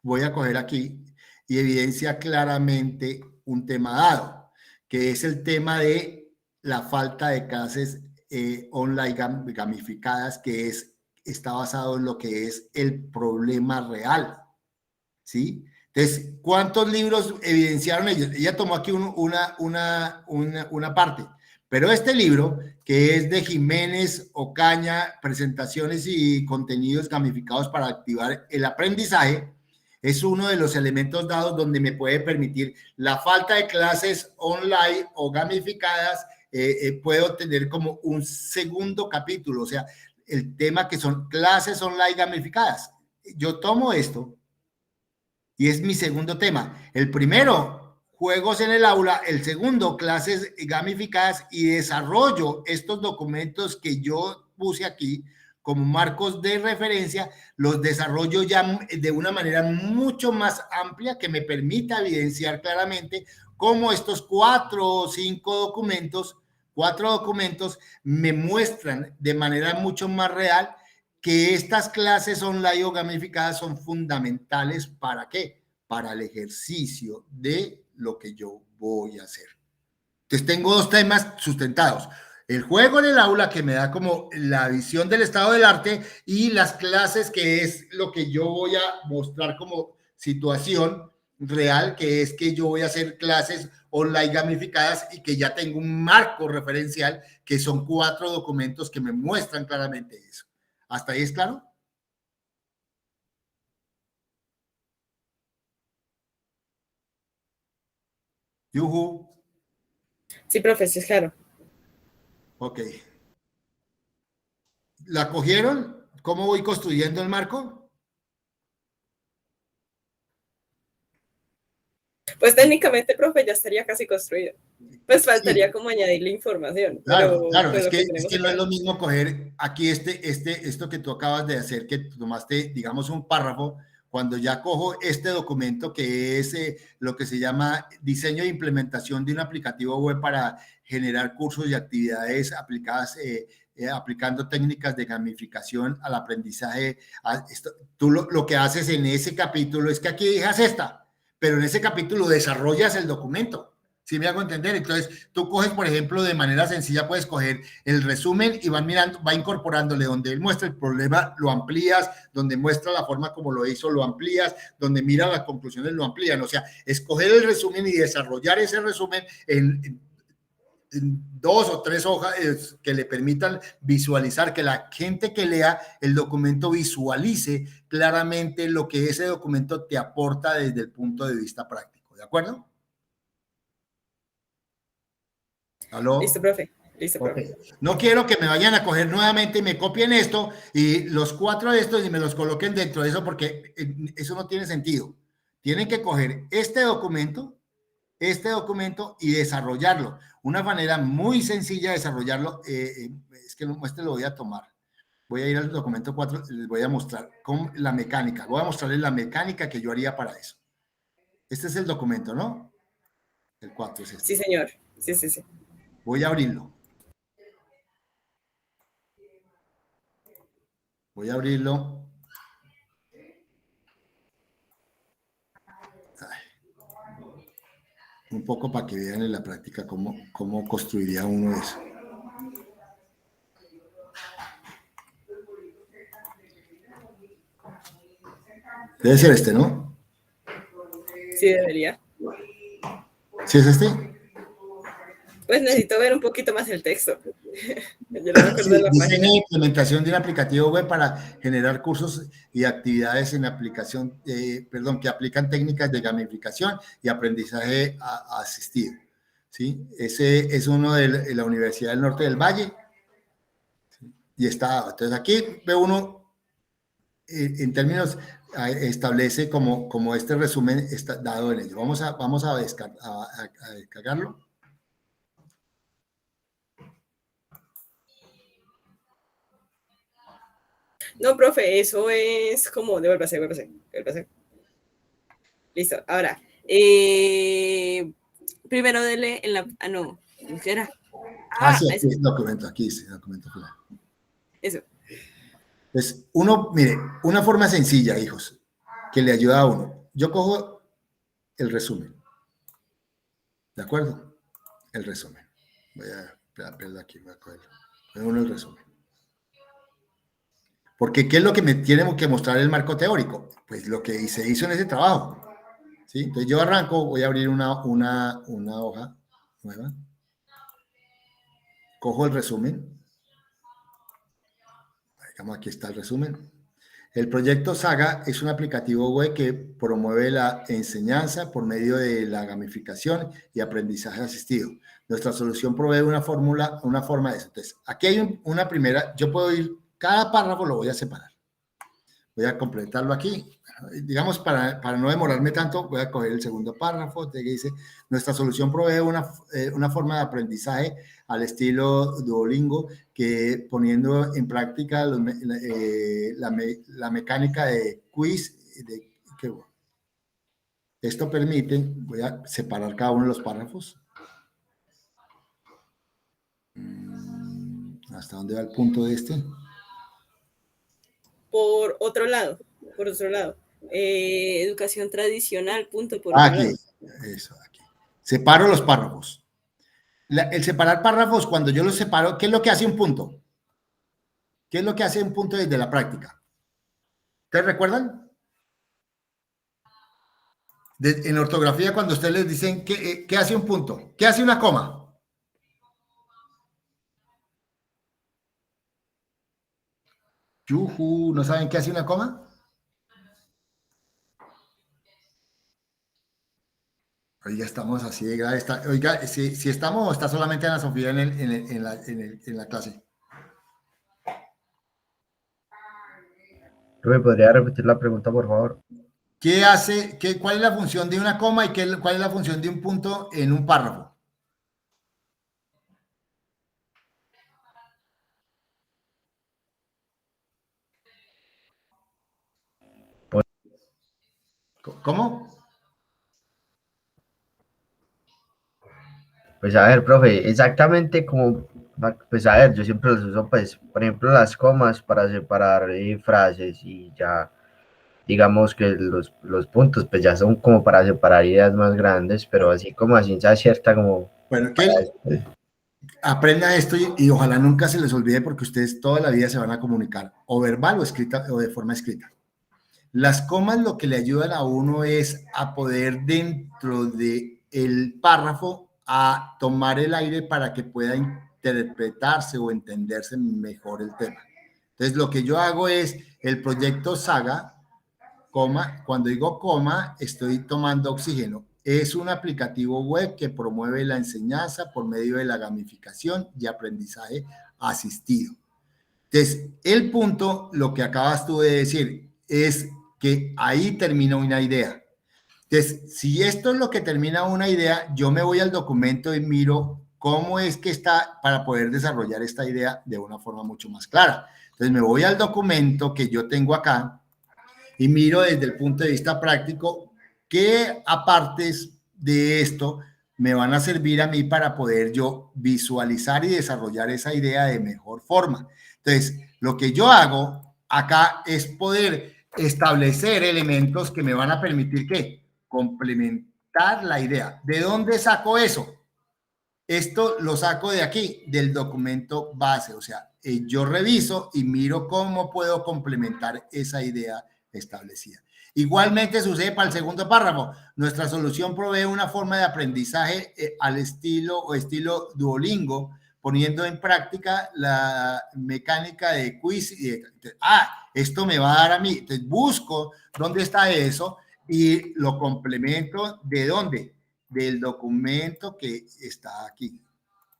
voy a coger aquí, y evidencia claramente un tema dado, que es el tema de la falta de clases online gamificadas, está basado en lo que es el problema real, ¿sí? Entonces, ¿cuántos libros evidenciaron ellos? Ella tomó aquí una parte, pero este libro, que es de Jiménez Ocaña, Presentaciones y Contenidos Gamificados para Activar el Aprendizaje, es uno de los elementos dados donde me puede permitir la falta de clases online o gamificadas. Puedo tener como un segundo capítulo, o sea, el tema que son clases online gamificadas. Yo tomo esto y es mi segundo tema. El primero, juegos en el aula. El segundo, clases gamificadas, y desarrollo estos documentos que yo puse aquí como marcos de referencia, los desarrollo ya de una manera mucho más amplia que me permita evidenciar claramente cómo estos 4 documentos me muestran de manera mucho más real que estas clases online o gamificadas son fundamentales. ¿Para qué? Para el ejercicio de lo que yo voy a hacer. Entonces tengo 2 temas sustentados: el juego en el aula, que me da como la visión del estado del arte, y las clases, que es lo que yo voy a mostrar como situación real, que es que yo voy a hacer clases online gamificadas y que ya tengo un marco referencial, que son 4 documentos que me muestran claramente eso. ¿Hasta ahí es claro? Yuhu. Sí, profe, sí, es claro. Ok. ¿La cogieron? ¿Cómo voy construyendo el marco? Pues técnicamente, profe, ya estaría casi construido. Pues faltaría Sí, como añadirle información, claro, pero claro. pues Es lo que, que es tenemos que no es acá. lo mismo coger aquí esto que tú acabas de hacer, que tomaste, digamos, un párrafo. Cuando ya cojo este documento, que es lo que se llama diseño e implementación de un aplicativo web para generar cursos y actividades aplicadas, aplicando técnicas de gamificación al aprendizaje. Tú lo que haces en ese capítulo es que aquí dejas esta, pero en ese capítulo desarrollas el documento. ¿Sí me hago entender? Entonces, tú coges, por ejemplo, de manera sencilla, puedes coger el resumen y van mirando, va incorporándole donde él muestra el problema, lo amplías, donde muestra la forma como lo hizo, lo amplías, donde mira las conclusiones, lo amplían. O sea, escoger el resumen y desarrollar ese resumen en 2 o 3 hojas que le permitan visualizar, que la gente que lea el documento visualice claramente lo que ese documento te aporta desde el punto de vista práctico. ¿De acuerdo? Listo, ¿Aló? profe. Listo, Ok. profe. No quiero que me vayan a coger nuevamente y me copien esto y los 4 de estos y me los coloquen dentro de eso, porque eso no tiene sentido. Tienen que coger este documento y desarrollarlo. Una manera muy sencilla de desarrollarlo, es que lo voy a tomar. Voy a ir al documento 4, les voy a mostrar con la mecánica. Voy a mostrarles la mecánica que yo haría para eso. Este es el documento, ¿no? El 4 es Sí, este. señor. Sí, sí, sí. Voy a abrirlo. Voy a abrirlo. Un poco para que vean en la práctica cómo construiría uno eso. Debe ser este, ¿no? Sí, debería. ¿Sí es este? Pues necesito ver un poquito más el texto. Yo no me acuerdo de Sí, la diseño página. e implementación de un aplicativo web para generar cursos y actividades en aplicación, que aplican técnicas de gamificación y aprendizaje asistido. ¿Sí? Ese es uno de la Universidad del Norte del Valle. ¿Sí? Y está, entonces aquí ve uno, en términos, establece como este resumen está dado en ello. Vamos a descargarlo. No, profe, eso es como. Devuélvase, devuélvase, devuélvase. Listo. Ahora, primero dele en la. Ah, no. ¿Qué era? Sí, aquí Eso. es el documento, aquí es el documento final. Eso. Pues mire, una forma sencilla, hijos, que le ayuda a uno. Yo cojo el resumen, ¿de acuerdo? El resumen. Voy a perder aquí, voy a cogerlo. Voy a uno el resumen. Porque ¿qué es lo que me tiene que mostrar el marco teórico? Pues lo que se hizo en ese trabajo. ¿sí? Entonces yo arranco, voy a abrir una hoja nueva, cojo el resumen, digamos aquí está el resumen. El proyecto Saga es un aplicativo web que promueve la enseñanza por medio de la gamificación y aprendizaje asistido. Nuestra solución provee una forma de eso. Entonces, aquí hay una primera, yo puedo ir, cada párrafo lo voy a separar. Voy a completarlo aquí. Digamos, para no demorarme tanto, voy a coger el segundo párrafo que dice, nuestra solución provee una forma de aprendizaje al estilo Duolingo, que poniendo en práctica la mecánica de quiz. Esto permite, voy a separar cada uno de los párrafos. ¿Hasta dónde va el punto de este? Por otro lado. Educación tradicional, punto por otro Aquí, lado. eso, aquí. Separo los párrafos. El separar párrafos, cuando yo los separo, ¿qué es lo que hace un punto? ¿Qué es lo que hace un punto desde la práctica? ¿Ustedes recuerdan? En ortografía, cuando ustedes les dicen ¿qué hace un punto? ¿Qué hace una coma? Yujú, ¿no saben qué hace una coma? Oiga, estamos así de grave. Oiga, si estamos, está solamente Ana Sofía en la clase. ¿Me podría repetir la pregunta, por favor? ¿Cuál es la función de una coma y cuál es la función de un punto en un párrafo? ¿Cómo? Pues a ver, profe, exactamente como, pues a ver, yo siempre los uso, pues, por ejemplo, las comas para separar frases y ya, digamos que los puntos, pues ya son como para separar ideas más grandes, pero así como a ciencia cierta, como... Bueno, aprenda esto y ojalá nunca se les olvide porque ustedes toda la vida se van a comunicar o verbal o escrita o de forma escrita. Las comas lo que le ayudan a uno es a poder dentro del párrafo a tomar el aire para que pueda interpretarse o entenderse mejor el tema. Entonces lo que yo hago es el proyecto Saga, coma, cuando digo coma estoy tomando oxígeno. Es un aplicativo web que promueve la enseñanza por medio de la gamificación y aprendizaje asistido. Entonces, el punto, lo que acabas tú de decir, es que ahí termina una idea. Entonces, si esto es lo que termina una idea, yo me voy al documento y miro cómo es que está para poder desarrollar esta idea de una forma mucho más clara. Entonces, me voy al documento que yo tengo acá y miro desde el punto de vista práctico qué apartes de esto me van a servir a mí para poder yo visualizar y desarrollar esa idea de mejor forma. Entonces, lo que yo hago acá es poder establecer elementos que me van a permitir ¿qué? Complementar la idea. ¿De dónde saco eso? Esto lo saco de aquí, del documento base. O sea, yo reviso y miro cómo puedo complementar esa idea establecida. Igualmente sucede para el segundo párrafo. Nuestra solución provee una forma de aprendizaje al estilo Duolingo, poniendo en práctica la mecánica de quiz. Esto me va a dar a mí. Entonces busco dónde está eso y lo complemento. ¿De dónde? Del documento que está aquí.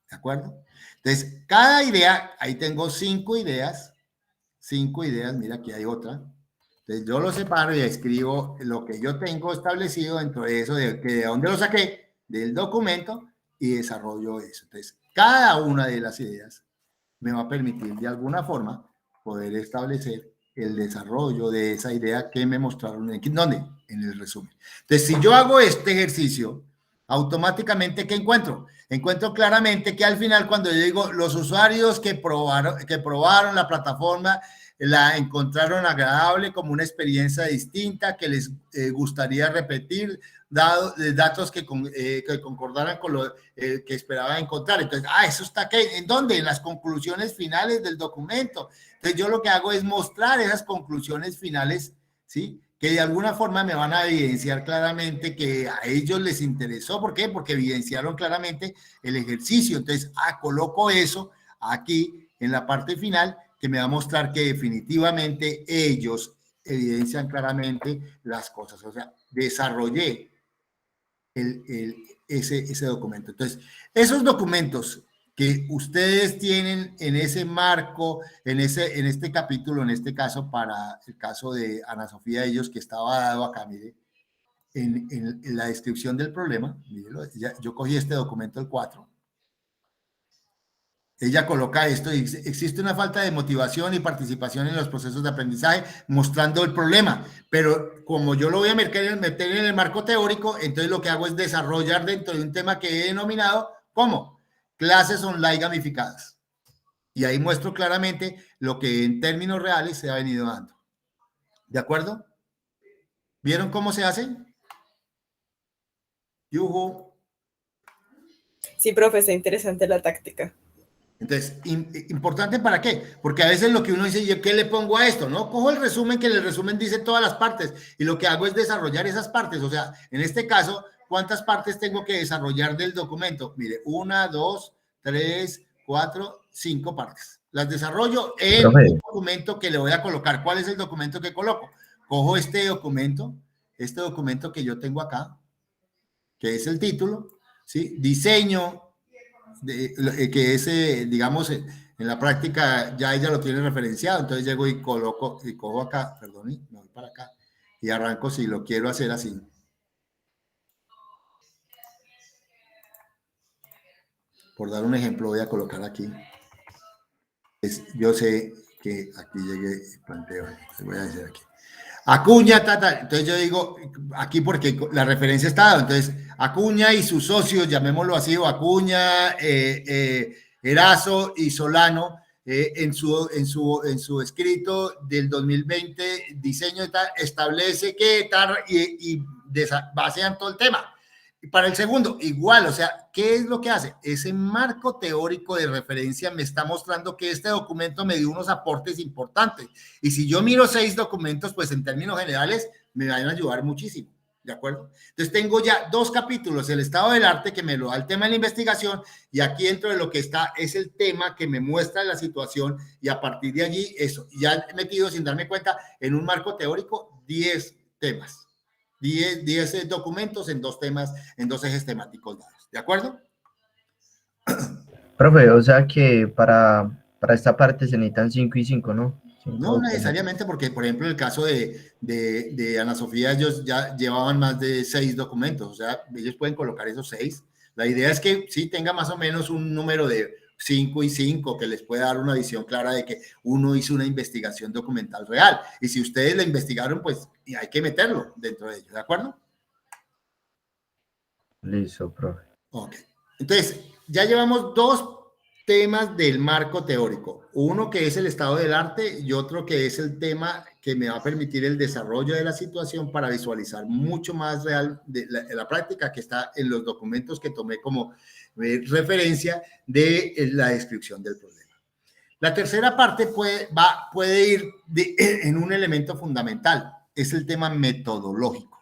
¿De acuerdo? Entonces, cada idea, ahí tengo 5 ideas. 5 ideas, mira, aquí hay otra. Entonces, yo lo separo y escribo lo que yo tengo establecido dentro de eso, de dónde lo saqué, del documento, y desarrollo eso. Entonces, cada una de las ideas me va a permitir de alguna forma poder establecer el desarrollo de esa idea que me mostraron. ¿Dónde? En el resumen. Entonces, si yo hago este ejercicio, automáticamente, ¿qué encuentro? Encuentro claramente que al final, cuando yo digo los usuarios que probaron la plataforma, la encontraron agradable como una experiencia distinta que les gustaría repetir, datos que concordaran con lo que esperaban encontrar. Entonces, eso está aquí. ¿En dónde? En las conclusiones finales del documento. Entonces, yo lo que hago es mostrar esas conclusiones finales, ¿sí? que de alguna forma me van a evidenciar claramente que a ellos les interesó. ¿Por qué? Porque evidenciaron claramente el ejercicio. Entonces, coloco eso aquí en la parte final, que me va a mostrar que definitivamente ellos evidencian claramente las cosas. O sea, desarrollé ese documento. Entonces, esos documentos que ustedes tienen en ese marco, en este capítulo, en este caso, para el caso de Ana Sofía, ellos que estaba dado acá, mire, en la descripción del problema, mírelo, yo cogí este documento, el 4. Ella coloca esto y dice, existe una falta de motivación y participación en los procesos de aprendizaje, mostrando el problema, pero como yo lo voy a meter en el marco teórico, entonces lo que hago es desarrollar dentro de un tema que he denominado como clases online gamificadas. Y ahí muestro claramente lo que en términos reales se ha venido dando. ¿De acuerdo? ¿Vieron cómo se hace? Yuhu. Sí, profe, está interesante la táctica. Entonces, ¿importante para qué? Porque a veces lo que uno dice, ¿yo qué le pongo a esto? No, cojo el resumen, que el resumen dice todas las partes, y lo que hago es desarrollar esas partes. O sea, en este caso, ¿cuántas partes tengo que desarrollar del documento? Mire, 1, 2, 3, 4, 5 partes. Las desarrollo en un documento que le voy a colocar. ¿Cuál es el documento que coloco? Cojo este documento que yo tengo acá, que es el título, ¿sí? Diseño, que ese, digamos, en la práctica ya ella lo tiene referenciado, entonces llego y cojo acá, perdón, me voy para acá y arranco si lo quiero hacer así. Por dar un ejemplo, voy a colocar aquí. Yo sé que aquí llegué y planteo, voy a decir aquí. Acuña, entonces yo digo aquí porque la referencia está dada, entonces Acuña y sus socios, llamémoslo así, o Acuña, Erazo y Solano, en su escrito del 2020, diseño establece que tal y basean todo el tema. Y para el segundo, igual, o sea, ¿qué es lo que hace? Ese marco teórico de referencia me está mostrando que este documento me dio unos aportes importantes. Y si yo miro 6 documentos, pues en términos generales me van a ayudar muchísimo, ¿de acuerdo? Entonces tengo ya 2 capítulos, el estado del arte, que me lo da el tema de la investigación, y aquí dentro de lo que está es el tema que me muestra la situación, y a partir de allí, eso, ya he metido sin darme cuenta en un marco teórico 10 temas. 10 documentos en 2 temas, en 2 ejes temáticos dados. ¿De acuerdo? Profe, o sea que para esta parte se necesitan 5 y 5, ¿no? 5 no necesariamente, porque por ejemplo en el caso de Ana Sofía, ellos ya llevaban más de 6 documentos, o sea, ellos pueden colocar esos 6. La idea es que sí tenga más o menos un número de 5 y 5, que les pueda dar una visión clara de que uno hizo una investigación documental real. Y si ustedes la investigaron, pues hay que meterlo dentro de ello, ¿de acuerdo? Listo, profe. Ok. Entonces, ya llevamos 2 temas del marco teórico. Uno que es el estado del arte y otro que es el tema que me va a permitir el desarrollo de la situación para visualizar mucho más real de la práctica que está en los documentos que tomé como referencia de la descripción del problema. La tercera parte puede ir en un elemento fundamental, es el tema metodológico.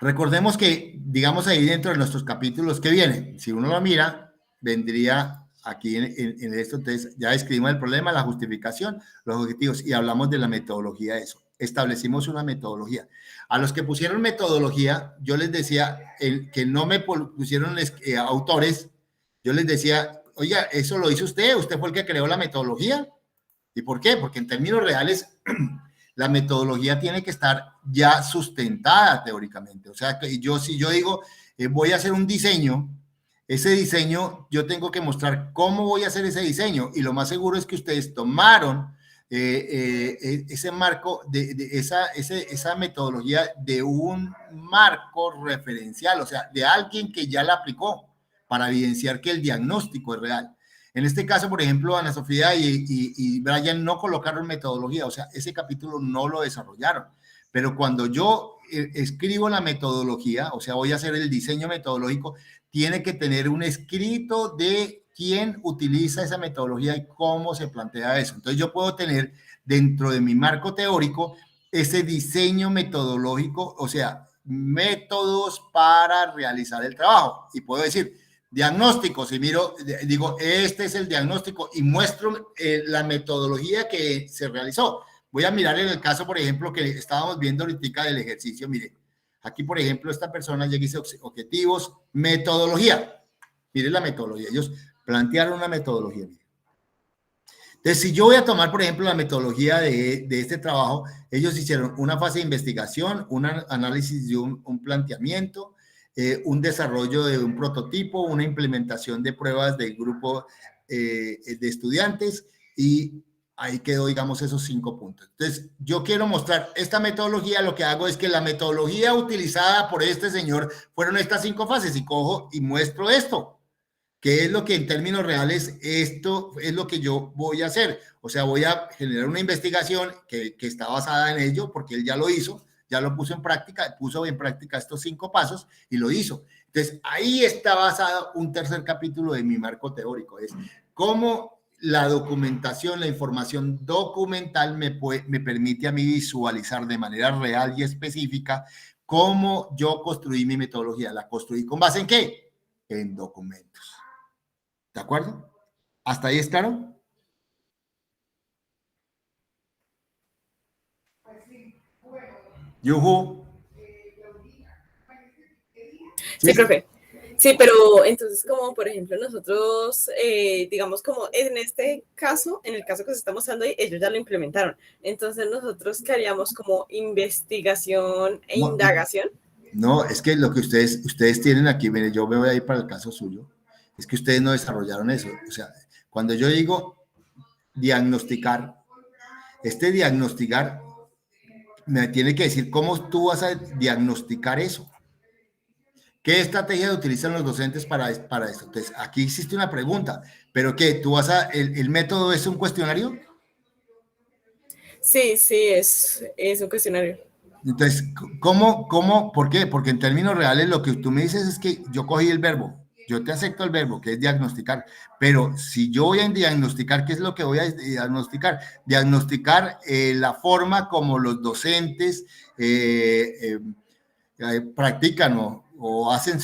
Recordemos que, digamos, ahí dentro de nuestros capítulos que vienen, si uno lo mira, vendría aquí en esto, entonces ya escribimos el problema, la justificación, los objetivos y hablamos de la metodología de eso. Establecimos una metodología. A los que pusieron metodología, yo les decía, que no me pusieron autores, yo les decía, oiga, ¿eso lo hizo usted? ¿Usted fue el que creó la metodología? ¿Y por qué? Porque en términos reales, la metodología tiene que estar ya sustentada teóricamente. O sea, que si yo digo, voy a hacer un diseño, ese diseño, yo tengo que mostrar cómo voy a hacer ese diseño. Y lo más seguro es que ustedes tomaron ese marco, esa metodología de un marco referencial, o sea, de alguien que ya la aplicó para evidenciar que el diagnóstico es real. En este caso, por ejemplo, Ana Sofía y Brian no colocaron metodología, o sea, ese capítulo no lo desarrollaron. Pero cuando yo escribo la metodología, o sea, voy a hacer el diseño metodológico, tiene que tener un escrito de quién utiliza esa metodología y cómo se plantea eso. Entonces yo puedo tener dentro de mi marco teórico ese diseño metodológico, o sea, métodos para realizar el trabajo. Y puedo decir, diagnóstico, si miro, digo, este es el diagnóstico y muestro la metodología que se realizó. Voy a mirar en el caso, por ejemplo, que estábamos viendo ahorita del ejercicio. Mire, aquí, por ejemplo, esta persona ya dice objetivos, metodología. Mire la metodología. Ellos plantearon una metodología. Entonces, si yo voy a tomar, por ejemplo, la metodología de este trabajo, ellos hicieron una fase de investigación, un análisis de un planteamiento, un desarrollo de un prototipo, una implementación de pruebas del grupo de estudiantes y ahí quedó, digamos, esos 5 puntos. Entonces, yo quiero mostrar esta metodología, lo que hago es que la metodología utilizada por este señor fueron estas 5 fases y cojo y muestro esto. ¿Qué es lo que en términos reales esto es lo que yo voy a hacer? O sea, voy a generar una investigación que está basada en ello, porque él ya lo hizo, ya lo puso en práctica estos 5 pasos y lo hizo. Entonces, ahí está basado un tercer capítulo de mi marco teórico, es cómo la documentación, la información documental me permite a mí visualizar de manera real y específica cómo yo construí mi metodología. ¿La construí con base en qué? En documentos. ¿De acuerdo? ¿Hasta ahí es claro? Yuhu. Sí, profe. Sí, pero entonces como por ejemplo nosotros, digamos como en este caso, en el caso que se está mostrando ahí, ellos ya lo implementaron. Entonces nosotros que haríamos como investigación e indagación. No, es que lo que ustedes tienen aquí, mire, yo me voy a ir para el caso suyo, es que ustedes no desarrollaron eso. O sea, cuando yo digo diagnosticar, diagnosticar me tiene que decir cómo tú vas a diagnosticar eso. ¿Qué estrategia utilizan los docentes para esto? Entonces, aquí hiciste una pregunta, pero ¿qué? ¿Tú vas el método es un cuestionario? Sí, es un cuestionario. Entonces, ¿por qué? Porque en términos reales lo que tú me dices es que yo cogí el verbo, yo te acepto el verbo, que es diagnosticar, pero si yo voy a diagnosticar, ¿qué es lo que voy a diagnosticar? Diagnosticar la forma como los docentes practican o hacen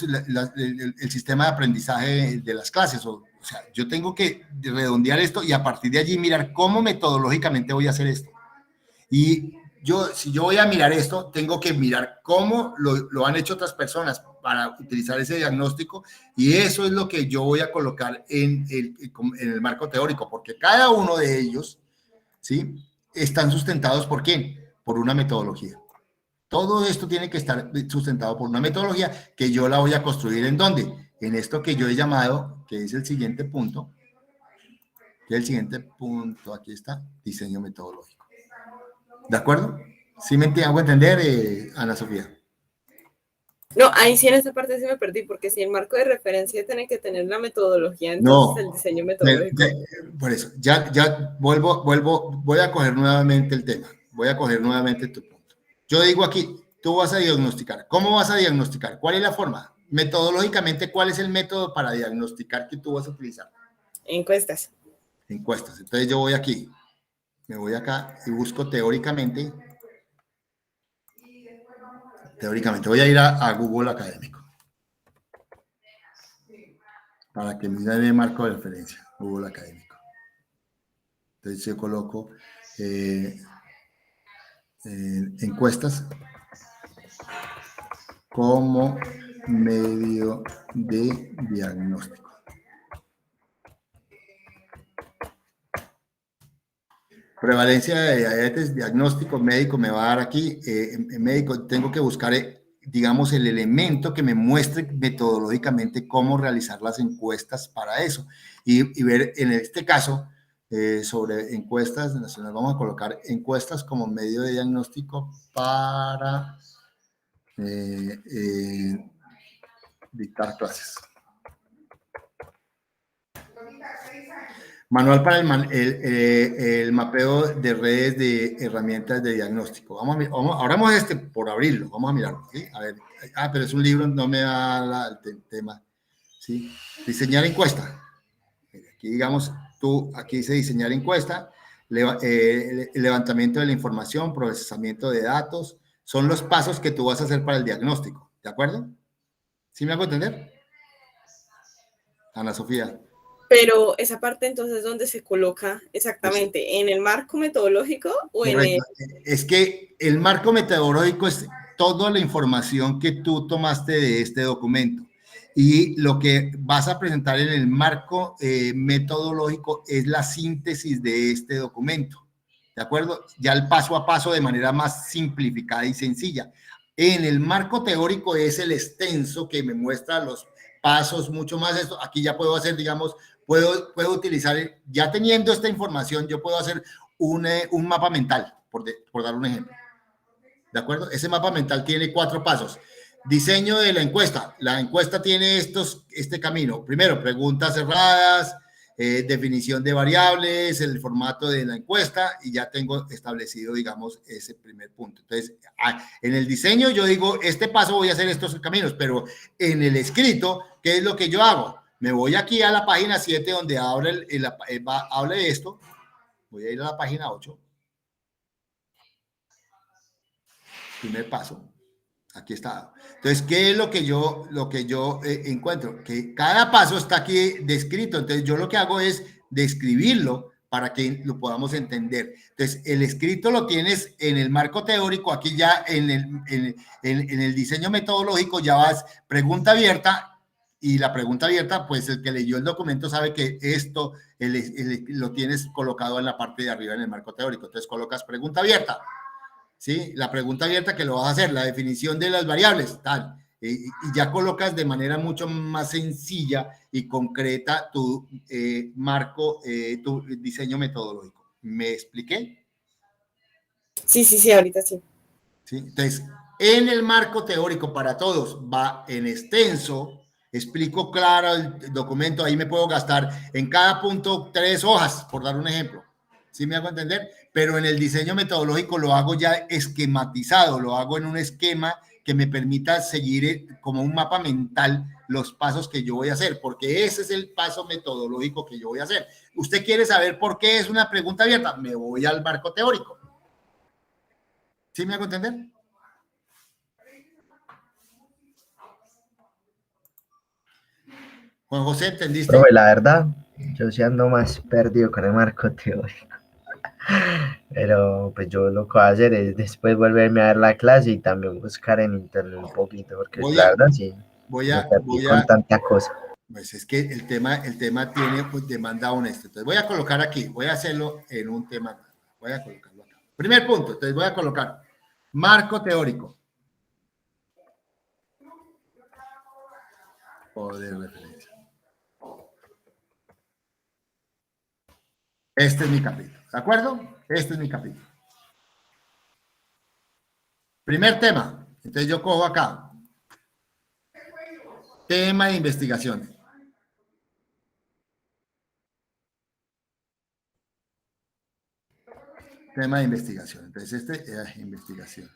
el sistema de aprendizaje de las clases. O sea, yo tengo que redondear esto y a partir de allí mirar cómo metodológicamente voy a hacer esto. Y si yo voy a mirar esto, tengo que mirar cómo lo han hecho otras personas para utilizar ese diagnóstico y eso es lo que yo voy a colocar en el marco teórico, porque cada uno de ellos, ¿sí? Están sustentados ¿por quién? Por una metodología. Todo esto tiene que estar sustentado por una metodología que yo la voy a construir ¿en dónde? En esto que yo he llamado, que es el siguiente punto, aquí está, diseño metodológico. ¿De acuerdo? ¿Sí me hago entender, Ana Sofía? No, ahí sí en esa parte sí me perdí, porque si el marco de referencia tiene que tener la metodología, entonces el diseño metodológico. Por eso, ya voy a coger nuevamente el tema, voy a coger nuevamente tu punto. Yo digo aquí, tú vas a diagnosticar. ¿Cómo vas a diagnosticar? ¿Cuál es la forma? Metodológicamente, ¿cuál es el método para diagnosticar que tú vas a utilizar? Encuestas. Encuestas. Entonces yo voy aquí, me voy acá y busco teóricamente, voy a ir a Google Académico para que me dé el marco de referencia, Google Académico. Entonces yo coloco encuestas como medio de diagnóstico. Prevalencia de diabetes, diagnóstico médico me va a dar aquí. En médico tengo que buscar, digamos, el elemento que me muestre metodológicamente cómo realizar las encuestas para eso. Y ver, en este caso, sobre encuestas nacionales, vamos a colocar encuestas como medio de diagnóstico para dictar clases. Manual para el mapeo de redes de herramientas de diagnóstico. Ahora vamos por abrirlo, vamos a mirarlo, ¿sí? A ver, pero es un libro, no me da el tema, ¿sí? Diseñar encuesta. Aquí, digamos, aquí dice diseñar encuesta. el levantamiento de la información, procesamiento de datos, son los pasos que tú vas a hacer para el diagnóstico, ¿de acuerdo? ¿Sí me hago entender? Ana Sofía. Pero esa parte entonces, ¿dónde se coloca exactamente? Pues, ¿En el marco metodológico o en correcto. el...? Es que el marco metodológico es toda la información que tú tomaste de este documento. Y lo que vas a presentar en el marco metodológico es la síntesis de este documento. ¿De acuerdo? Ya el paso a paso de manera más simplificada y sencilla. En el marco teórico es el extenso que me muestra los pasos, mucho más esto. Aquí ya puedo hacer, digamos, puedo utilizar, ya teniendo esta información, yo puedo hacer un mapa mental, por dar un ejemplo. ¿De acuerdo? Ese mapa mental tiene 4 pasos. Diseño de la encuesta. La encuesta tiene este camino. Primero, preguntas cerradas, definición de variables, el formato de la encuesta, y ya tengo establecido, digamos, ese primer punto. Entonces, en el diseño yo digo, este paso voy a hacer estos caminos, pero en el escrito, ¿qué es lo que yo hago? Me voy aquí a la página 7 donde habla de esto. Voy a ir a la página 8. Primer paso. Aquí está. Entonces, ¿qué es lo que yo encuentro? Que cada paso está aquí descrito. Entonces, yo lo que hago es describirlo para que lo podamos entender. Entonces, el escrito lo tienes en el marco teórico. Aquí ya en el diseño metodológico ya vas pregunta abierta. Y la pregunta abierta, pues el que leyó el documento sabe que esto lo tienes colocado en la parte de arriba en el marco teórico. Entonces, colocas pregunta abierta. ¿Sí? La pregunta abierta que lo vas a hacer, la definición de las variables, tal, y ya colocas de manera mucho más sencilla y concreta tu marco, tu diseño metodológico. ¿Me expliqué? Sí, ahorita sí. ¿Sí? Entonces, en el marco teórico para todos va en extenso, explico claro el documento, ahí me puedo gastar en cada punto 3 hojas, por dar un ejemplo. ¿Sí me hago entender? Pero en el diseño metodológico lo hago ya esquematizado, lo hago en un esquema que me permita seguir como un mapa mental los pasos que yo voy a hacer, porque ese es el paso metodológico que yo voy a hacer. ¿Usted quiere saber por qué es una pregunta abierta? Me voy al marco teórico. ¿Sí me hago entender? Juan José, ¿entendiste? Profe, la verdad, yo sí ando más perdido con el marco teórico. Pero pues yo lo que voy a hacer es después volverme a ver la clase y también buscar en internet un poquito, porque la verdad sí, me perdí con tanta cosa. Pues es que el tema tiene, pues, demanda honesta. Entonces voy a colocar aquí, voy a hacerlo en un tema. Voy a colocarlo acá. Primer punto, entonces voy a colocar marco teórico. O de referencia. Este es mi capítulo, ¿de acuerdo? Este es mi capítulo. Primer tema, entonces yo cojo acá. Tema de investigación. Tema de investigación. Entonces investigación.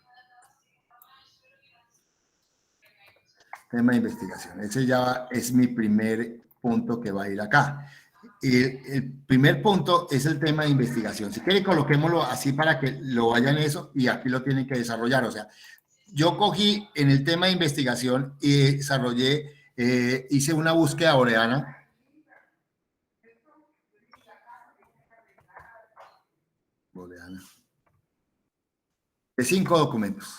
Tema de investigación. Ese ya es mi primer punto que va a ir acá. El primer punto es el tema de investigación. Si quieren, coloquémoslo así para que lo vayan eso y aquí lo tienen que desarrollar. O sea, yo cogí en el tema de investigación y desarrollé, hice una búsqueda booleana. De 5 documentos.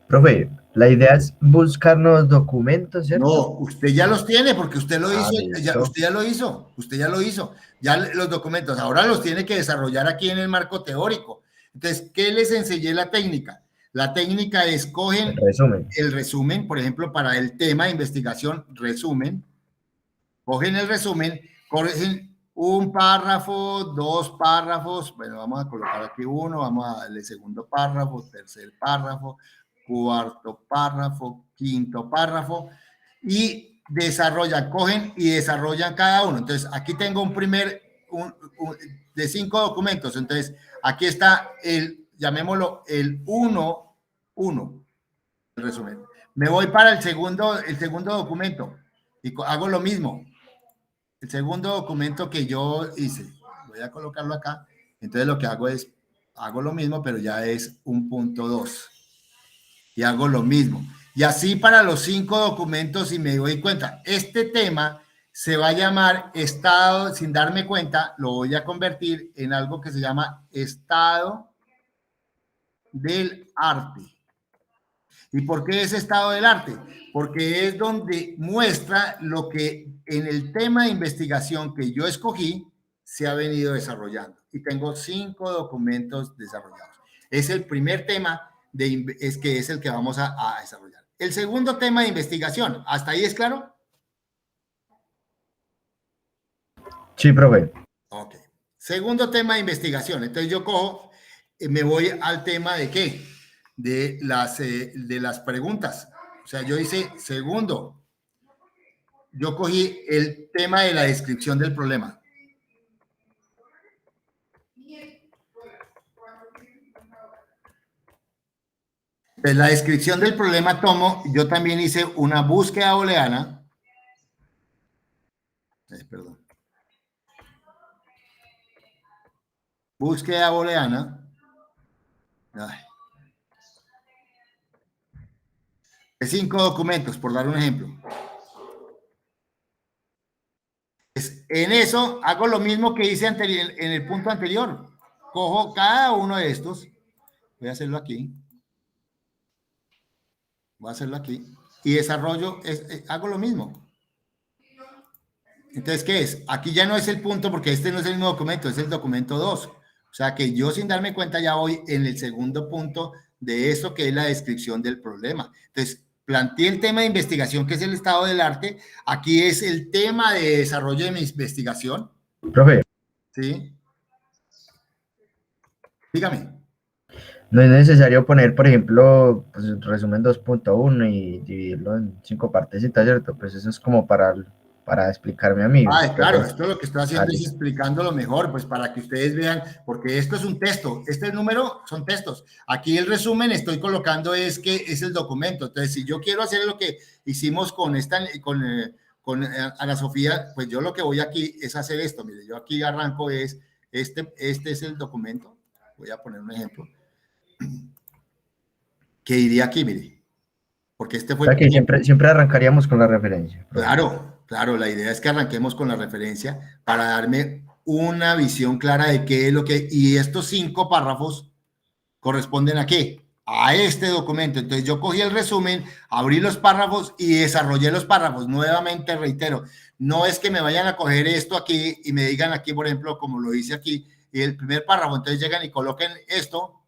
Profe, la idea es buscar nuevos documentos, ¿cierto? No, usted ya los tiene porque usted lo hizo, usted ya lo hizo, ya los documentos, ahora los tiene que desarrollar aquí en el marco teórico. Entonces, ¿qué les enseñé la técnica? La técnica es cogen el resumen, por ejemplo, para el tema de investigación, resumen, cogen el resumen, cogen un párrafo, 2 párrafos, bueno, vamos a colocar aquí uno, vamos a darle segundo párrafo, tercer párrafo, cuarto párrafo, quinto párrafo, y cogen y desarrollan cada uno. Entonces, aquí tengo de 5 documentos. Entonces, aquí está llamémoslo el 1, el resumen. Me voy para el segundo documento y hago lo mismo. El segundo documento que yo hice, voy a colocarlo acá, entonces lo que hago es, hago lo mismo, pero ya es un punto 2. Y hago lo mismo. Y así para los 5 documentos, y me doy cuenta, este tema se va a llamar estado, sin darme cuenta, lo voy a convertir en algo que se llama estado del arte. ¿Y por qué es estado del arte? Porque es donde muestra lo que en el tema de investigación que yo escogí se ha venido desarrollando. Y tengo 5 documentos desarrollados. Es el primer tema es que es el que vamos a desarrollar. El segundo tema de investigación, ¿hasta ahí es claro? Sí, profe. Ok. Segundo tema de investigación. Entonces yo cojo, me voy al tema de ¿qué? De las preguntas. O sea, yo hice segundo. Yo cogí el tema de la descripción del problema. En la descripción del problema yo también hice una búsqueda booleana. Perdón. Búsqueda booleana. De 5 documentos, por dar un ejemplo. En eso hago lo mismo que hice en el punto anterior. Cojo cada uno de estos. Voy a hacerlo aquí. Voy a hacerlo aquí. Y desarrollo, hago lo mismo. Entonces, ¿qué es? Aquí ya no es el punto porque este no es el mismo documento, es el documento 2. O sea que yo sin darme cuenta ya voy en el segundo punto de eso que es la descripción del problema. Entonces, planteé el tema de investigación que es el estado del arte. Aquí es el tema de desarrollo de mi investigación. Profe. Sí. Dígame. No es necesario poner, por ejemplo, pues, resumen 2.1 y dividirlo en 5 partecitas, ¿cierto? Pues eso es como para explicarme a mí. Claro, esto lo que estoy haciendo es explicándolo mejor, pues para que ustedes vean, porque esto es un texto, este número son textos. Aquí el resumen estoy colocando es que es el documento. Entonces, si yo quiero hacer lo que hicimos con Ana Sofía, pues yo lo que voy aquí es hacer esto. Mire, yo aquí arranco este es el documento. Voy a poner un ejemplo. Que iría aquí, mire. Porque este fue... Aquí siempre arrancaríamos con la referencia. Claro, la idea es que arranquemos con la referencia para darme una visión clara de qué es lo que... Y estos 5 párrafos corresponden a qué? A este documento. Entonces yo cogí el resumen, abrí los párrafos y desarrollé los párrafos. Nuevamente reitero, no es que me vayan a coger esto aquí y me digan aquí, por ejemplo, como lo dice aquí, y el primer párrafo, entonces llegan y coloquen esto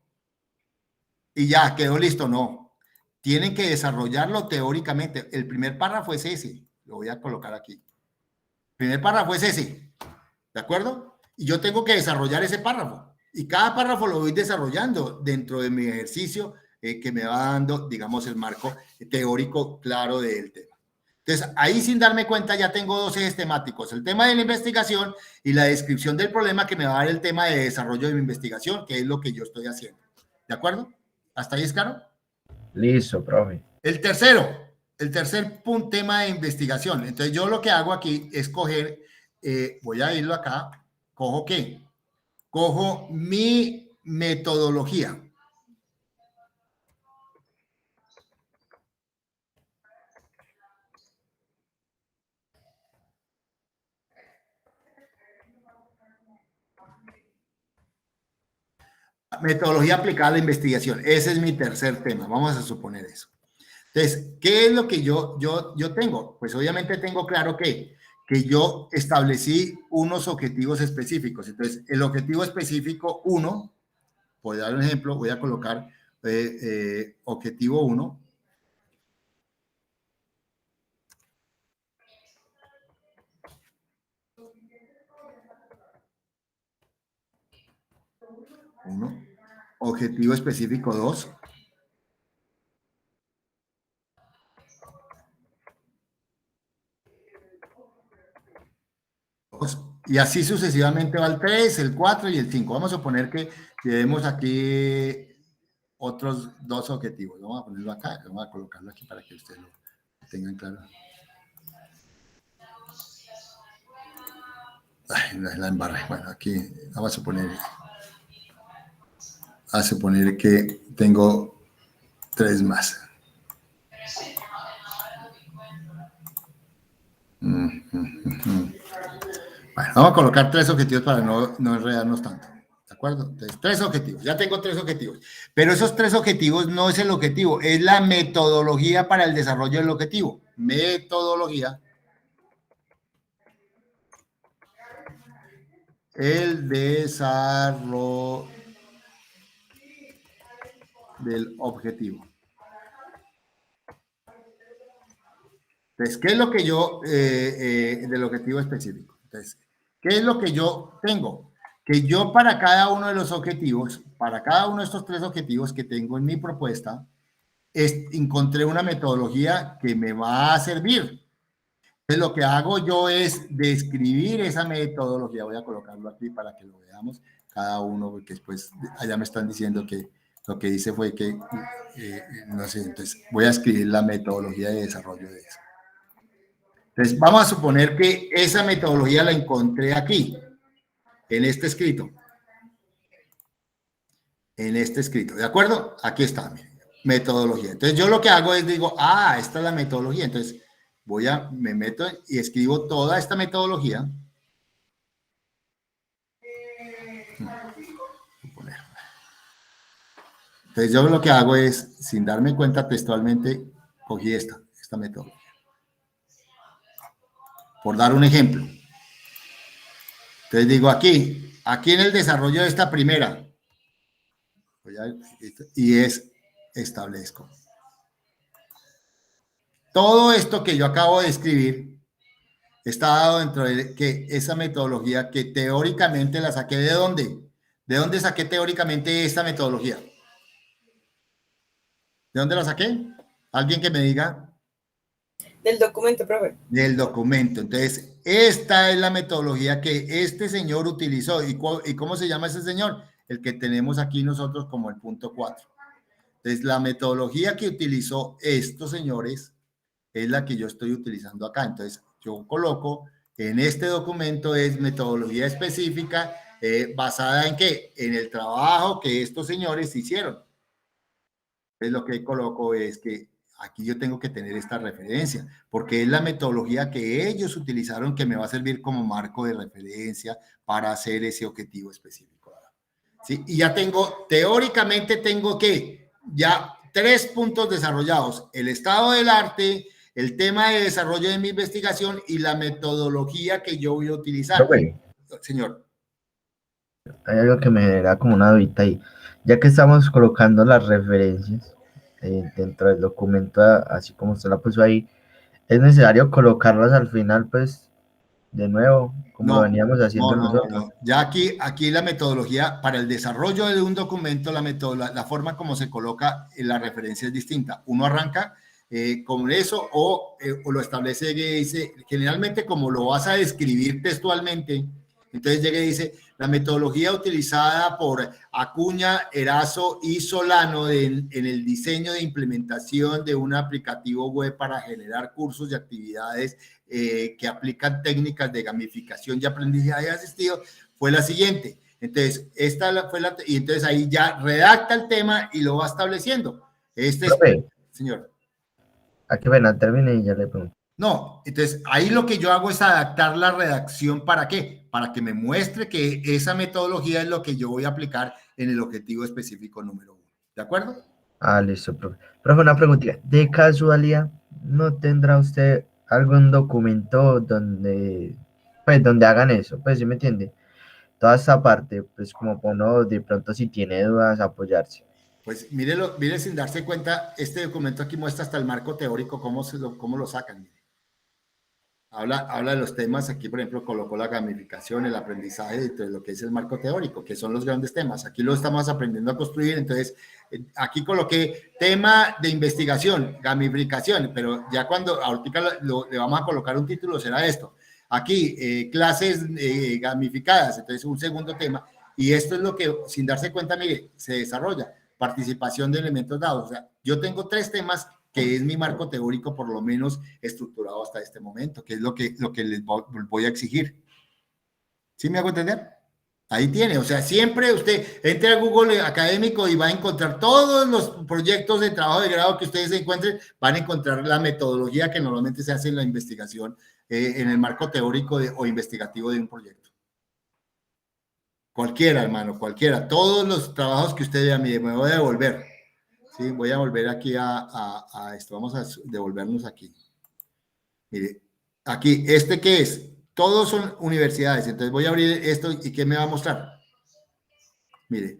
y ya, quedó listo. No, tienen que desarrollarlo teóricamente. El primer párrafo es ese. Lo voy a colocar aquí. El primer párrafo es ese. ¿De acuerdo? Y yo tengo que desarrollar ese párrafo. Y cada párrafo lo voy desarrollando dentro de mi ejercicio que me va dando, digamos, el marco teórico claro del tema. Entonces, ahí sin darme cuenta ya tengo 2 ejes temáticos. El tema de la investigación y la descripción del problema que me va a dar el tema de desarrollo de mi investigación, que es lo que yo estoy haciendo. ¿De acuerdo? ¿Hasta ahí es claro? Listo, profe. El tercer punto, tema de investigación. Entonces yo lo que hago aquí es coger, voy a irlo acá, ¿cojo qué? Cojo mi metodología. Metodología aplicada a la investigación. Ese es mi tercer tema. Vamos a suponer eso. Entonces, ¿qué es lo que yo tengo? Pues obviamente tengo claro que yo establecí unos objetivos específicos. Entonces, el objetivo específico 1, voy a dar un ejemplo, voy a colocar objetivo 1. Objetivo específico 2. Y así sucesivamente va el 3, el 4 y el 5. Vamos a suponer que tenemos aquí otros 2 objetivos. Vamos a ponerlo acá, vamos a colocarlo aquí para que ustedes lo tengan claro. Ay, la embarré. Bueno, aquí vamos a suponer que tengo 3 más. Bueno, vamos a colocar 3 objetivos para no enredarnos tanto. ¿De acuerdo? Entonces, 3 objetivos. Ya tengo 3 objetivos. Pero esos 3 objetivos no es el objetivo, es la metodología para el desarrollo del objetivo. Metodología. El desarrollo del objetivo. Entonces, ¿qué es lo que yo, del objetivo específico? Entonces, ¿qué es lo que yo tengo? Que yo para cada uno de los objetivos, para cada uno de estos 3 objetivos que tengo en mi propuesta, encontré una metodología que me va a servir. Entonces, lo que hago yo es describir esa metodología. Voy a colocarlo aquí para que lo veamos cada uno, porque después allá me están diciendo que lo que hice fue que, no sé, entonces voy a escribir la metodología de desarrollo de eso. Entonces, vamos a suponer que esa metodología la encontré aquí, en este escrito. En este escrito, ¿de acuerdo? Aquí está, miren, metodología. Entonces, yo lo que hago es digo, esta es la metodología. Entonces, me meto y escribo toda esta metodología. Entonces, yo lo que hago es, sin darme cuenta textualmente, cogí esta metodología. Por dar un ejemplo. Entonces digo aquí en el desarrollo de esta primera, y establezco. Todo esto que yo acabo de escribir está dado dentro de esa metodología que teóricamente la saqué ¿de dónde? ¿De dónde saqué teóricamente esta metodología? ¿De dónde la saqué? ¿Alguien que me diga? Del documento, profe. Del documento. Entonces, esta es la metodología que este señor utilizó. ¿Y cómo se llama ese señor? El que tenemos aquí nosotros como el punto 4. Entonces, la metodología que utilizó estos señores es la que yo estoy utilizando acá. Entonces, yo coloco en este documento es metodología específica basada en ¿qué? En el trabajo que estos señores hicieron. Entonces, lo que coloco es que aquí yo tengo que tener esta referencia, porque es la metodología que ellos utilizaron que me va a servir como marco de referencia para hacer ese objetivo específico. ¿Sí? Y ya teóricamente tengo que ya 3 puntos desarrollados: el estado del arte, el tema de desarrollo de mi investigación y la metodología que yo voy a utilizar. Okay. Señor. Hay algo que me genera como una dudita ahí. Ya que estamos colocando las referencias dentro del documento, así como usted la puso ahí, ¿es necesario colocarlas al final, pues, de nuevo, como lo veníamos haciendo nosotros? No. Ya aquí la metodología para el desarrollo de un documento, la forma como se coloca en la referencia es distinta. Uno arranca con eso o lo establece que dice, generalmente como lo vas a describir textualmente, entonces llega y dice, la metodología utilizada por Acuña, Erazo y Solano en el diseño de implementación de un aplicativo web para generar cursos y actividades que aplican técnicas de gamificación y aprendizaje asistido fue la siguiente. Entonces, y entonces ahí ya redacta el tema y lo va estableciendo. Señor. ¿A qué pena? Termine y ya le pregunto. No, entonces ahí lo que yo hago es adaptar la redacción. ¿Para qué? Para que me muestre que esa metodología es lo que yo voy a aplicar en el objetivo específico número 1. ¿De acuerdo? Listo, profe. Profe, una preguntita. ¿De casualidad no tendrá usted algún documento donde hagan eso? Pues, ¿sí me entiende? Toda esta parte, pues, como para uno, de pronto, si tiene dudas, apoyarse. Pues mire sin darse cuenta, este documento aquí muestra hasta el marco teórico, cómo lo sacan. Habla de los temas, aquí por ejemplo colocó la gamificación, el aprendizaje dentro de lo que es el marco teórico, que son los grandes temas. Aquí lo estamos aprendiendo a construir, entonces aquí coloqué tema de investigación, gamificación, pero ya cuando ahorita le vamos a colocar un título será esto. Aquí, clases gamificadas, entonces un segundo tema, y esto es lo que sin darse cuenta, mire, se desarrolla, participación de elementos dados. O sea, yo tengo 3 temas que es mi marco teórico por lo menos estructurado hasta este momento, que es lo que les voy a exigir. ¿Sí me hago entender? Ahí tiene, o sea, siempre usted entre a Google Académico y va a encontrar todos los proyectos de trabajo de grado que ustedes encuentren, van a encontrar la metodología que normalmente se hace en la investigación en el marco teórico o investigativo de un proyecto. Cualquiera, hermano, cualquiera. Todos los trabajos que usted vea, mire, me voy a devolver. Sí, voy a volver aquí a esto. Vamos a devolvernos aquí. Mire, aquí, ¿este qué es? Todos son universidades. Entonces voy a abrir esto y ¿qué me va a mostrar? Mire,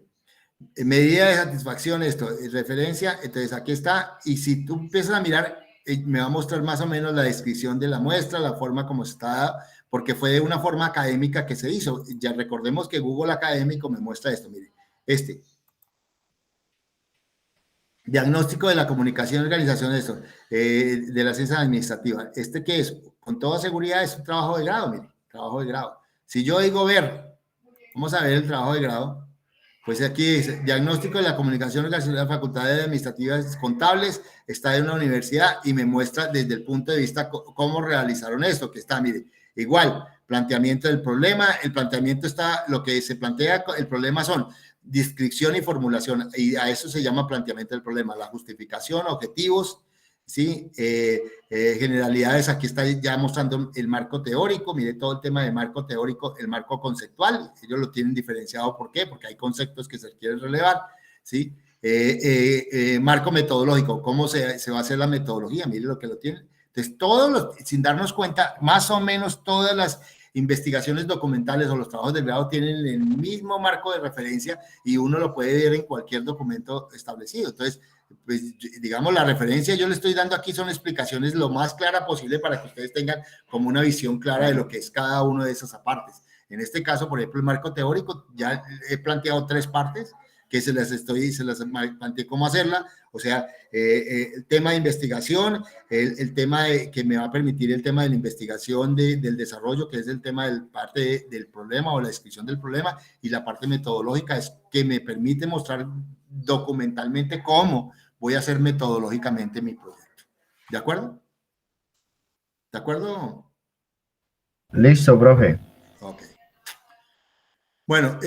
medida de satisfacción, esto, referencia, entonces aquí está, y si tú empiezas a mirar, me va a mostrar más o menos la descripción de la muestra, la forma como está, porque fue de una forma académica que se hizo. Ya recordemos que Google Académico me muestra esto, mire, diagnóstico de la comunicación y organización de la ciencia administrativa. ¿Qué es? Con toda seguridad es un trabajo de grado, mire, trabajo de grado. Si yo digo ver, vamos a ver el trabajo de grado. Pues aquí dice, diagnóstico de la comunicación organizacional de las facultades administrativas contables, está en una universidad y me muestra desde el punto de vista cómo realizaron esto, que está, mire, igual, planteamiento del problema, el planteamiento está, lo que se plantea, el problema son descripción y formulación, y a eso se llama planteamiento del problema, la justificación, objetivos, ¿sí? Generalidades, aquí está ya mostrando el marco teórico, mire todo el tema de marco teórico, el marco conceptual, ellos lo tienen diferenciado, ¿por qué? Porque hay conceptos que se quieren relevar, ¿sí? Marco metodológico, ¿cómo se va a hacer la metodología? Mire lo que lo tienen. Entonces, sin darnos cuenta, más o menos todas las investigaciones documentales o los trabajos de grado tienen el mismo marco de referencia y uno lo puede ver en cualquier documento establecido. Entonces, pues, digamos, la referencia yo le estoy dando aquí son explicaciones lo más clara posible para que ustedes tengan como una visión clara de lo que es cada una de esas partes. En este caso, por ejemplo, el marco teórico, ya he planteado 3 partes que se las planteé cómo hacerla, o sea, el tema de investigación, el tema que me va a permitir el tema de la investigación del desarrollo, que es el tema del parte del problema o la descripción del problema, y la parte metodológica es que me permite mostrar documentalmente cómo voy a hacer metodológicamente mi proyecto. ¿De acuerdo? ¿De acuerdo? Listo, profe. Ok. Bueno,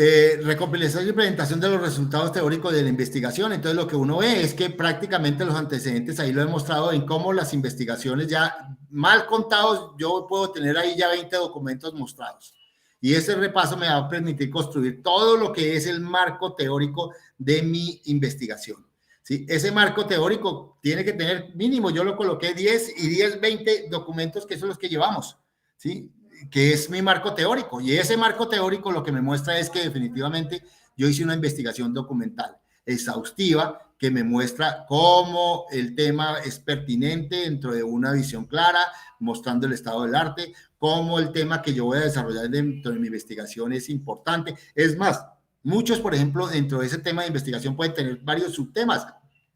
recopilación y presentación de los resultados teóricos de la investigación. Entonces, lo que uno ve es que prácticamente los antecedentes, ahí lo he mostrado en cómo las investigaciones ya mal contados, yo puedo tener ahí ya 20 documentos mostrados. Y ese repaso me va a permitir construir todo lo que es el marco teórico de mi investigación. ¿Sí? Ese marco teórico tiene que tener mínimo, yo lo coloqué 10 y 10, 20 documentos que son los que llevamos. ¿Sí? Que es mi marco teórico, y ese marco teórico lo que me muestra es que definitivamente yo hice una investigación documental exhaustiva que me muestra cómo el tema es pertinente dentro de una visión clara, mostrando el estado del arte, cómo el tema que yo voy a desarrollar dentro de mi investigación es importante. Es más, muchos, por ejemplo, dentro de ese tema de investigación pueden tener varios subtemas,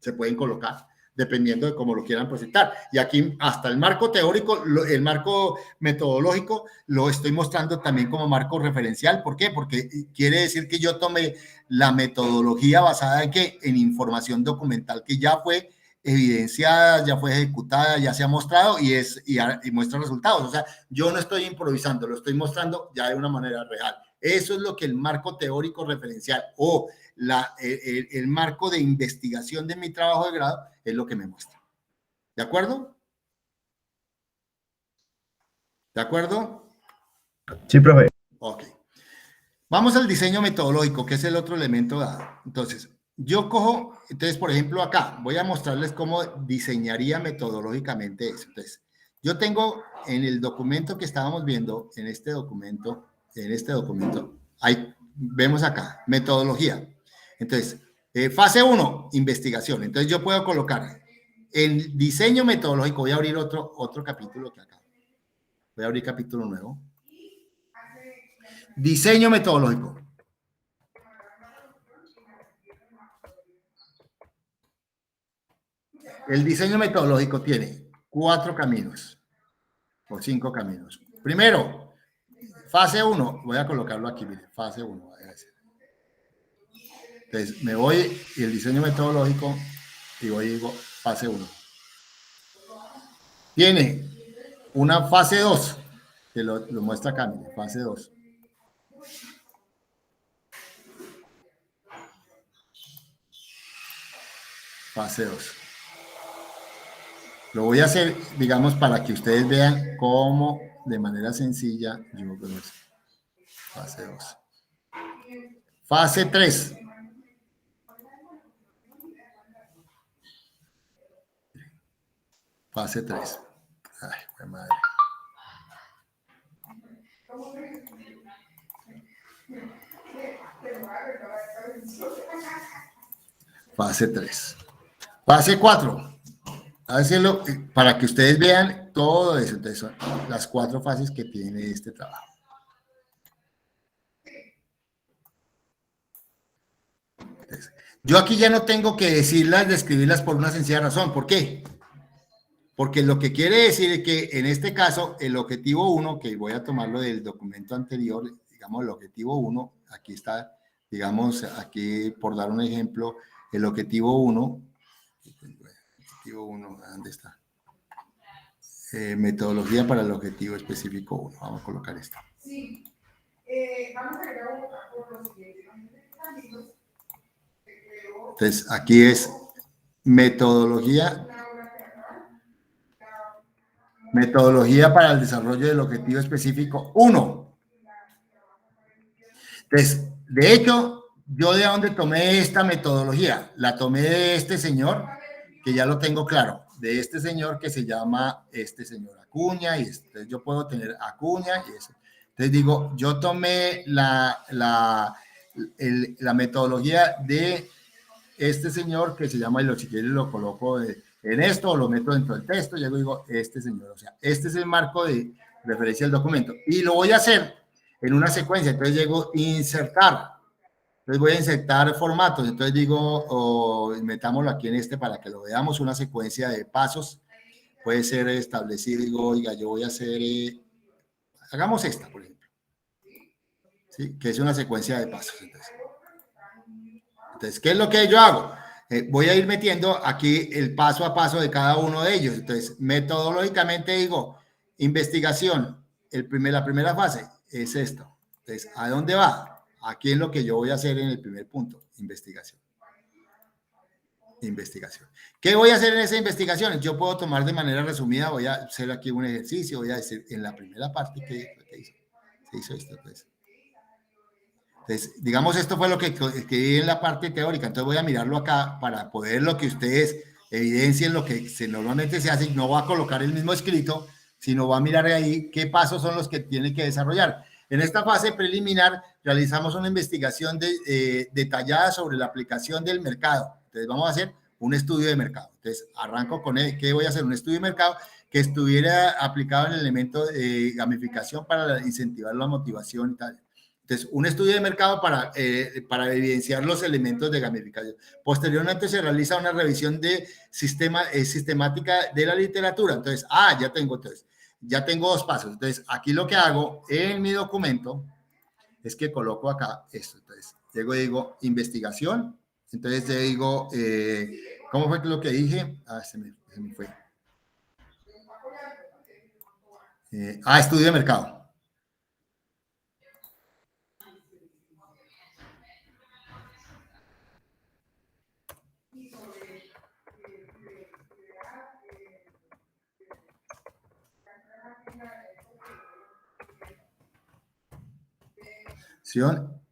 se pueden colocar dependiendo de cómo lo quieran presentar. Y aquí hasta el marco teórico, el marco metodológico, lo estoy mostrando también como marco referencial. ¿Por qué? Porque quiere decir que yo tomé la metodología basada en ¿qué? En información documental que ya fue evidenciada, ya fue ejecutada, ya se ha mostrado y muestra resultados. O sea, yo no estoy improvisando, lo estoy mostrando ya de una manera real. Eso es lo que el marco teórico referencial o el marco de investigación de mi trabajo de grado es lo que me muestra. ¿De acuerdo? ¿De acuerdo? Sí, profe. Ok. Vamos al diseño metodológico, que es el otro elemento dado. Entonces, yo cojo, entonces, por ejemplo, acá, voy a mostrarles cómo diseñaría metodológicamente eso. Entonces, yo tengo en el documento que estábamos viendo, en este documento, ahí vemos acá, metodología. Entonces, fase 1, investigación. Entonces, yo puedo colocar el diseño metodológico. Voy a abrir otro capítulo que acá. Voy a abrir capítulo nuevo. Diseño metodológico. El diseño metodológico tiene 4 caminos o 5 caminos. Primero, fase 1. Voy a colocarlo aquí, mire, fase 1. Entonces, me voy y el diseño metodológico y voy y digo fase 1. Tiene una fase 2, que lo muestra acá, mire, fase 2. Fase 2. Lo voy a hacer, digamos, para que ustedes vean cómo de manera sencilla yo con eso. Fase 2. Fase 3. Fase 3. Ay, qué madre. Fase 3. Fase 4. Hácelo para que ustedes vean todo eso. Entonces, son las 4 fases que tiene este trabajo. Entonces, yo aquí ya no tengo que decirlas, describirlas por una sencilla razón. ¿Por qué? Porque lo que quiere decir es que en este caso, el objetivo 1, que voy a tomarlo del documento anterior, digamos, el objetivo 1, aquí está, digamos, aquí por dar un ejemplo, el objetivo 1, ¿dónde está? Metodología para el objetivo específico 1. Vamos a colocar esto. Sí. Vamos a ir a por los siguientes. Entonces, aquí es metodología para el desarrollo del objetivo específico 1. Entonces, de hecho, yo de dónde tomé esta metodología, la tomé de este señor, que ya lo tengo claro, de este señor que se llama este señor Acuña, y entonces yo puedo tener Acuña y eso. Entonces digo, yo tomé la metodología de este señor que se llama, y si quieres lo coloco en esto o lo meto dentro del texto, yo digo, este señor, o sea, este es el marco de referencia del documento, y lo voy a hacer en una secuencia. Entonces llego insertar. Entonces voy a insertar formatos. Entonces digo, metámoslo aquí en este para que lo veamos, una secuencia de pasos. Puede ser establecido, digo, oiga, yo voy a hacer, hagamos esta, por ejemplo. ¿Sí? Que es una secuencia de pasos. Entonces, ¿qué es lo que yo hago? Voy a ir metiendo aquí el paso a paso de cada uno de ellos. Entonces, metodológicamente digo, investigación, la primera fase es esto. Entonces, ¿a dónde va? Aquí es lo que yo voy a hacer en el primer punto, investigación. Investigación. ¿Qué voy a hacer en esa investigación? Yo puedo tomar de manera resumida, voy a hacer aquí un ejercicio, voy a decir en la primera parte que hizo. Se hizo esto, pues. Entonces, digamos, esto fue lo que escribí en la parte teórica, entonces voy a mirarlo acá para poder lo que ustedes evidencien lo que normalmente se hace, y no va a colocar el mismo escrito, sino va a mirar ahí qué pasos son los que tiene que desarrollar. En esta fase preliminar realizamos una investigación detallada sobre la aplicación del mercado. Entonces vamos a hacer un estudio de mercado. Entonces arranco con ¿qué voy a hacer? Un estudio de mercado que estuviera aplicado en el elemento de gamificación para incentivar la motivación y tal. Entonces, un estudio de mercado para evidenciar los elementos de gamificación. Posteriormente se realiza una revisión de sistemática de la literatura. Entonces, ya tengo 2 pasos. Entonces, aquí lo que hago en mi documento es que coloco acá esto. Entonces, luego digo investigación. Entonces, yo digo, ¿cómo fue lo que dije? Se me fue. Estudio de mercado.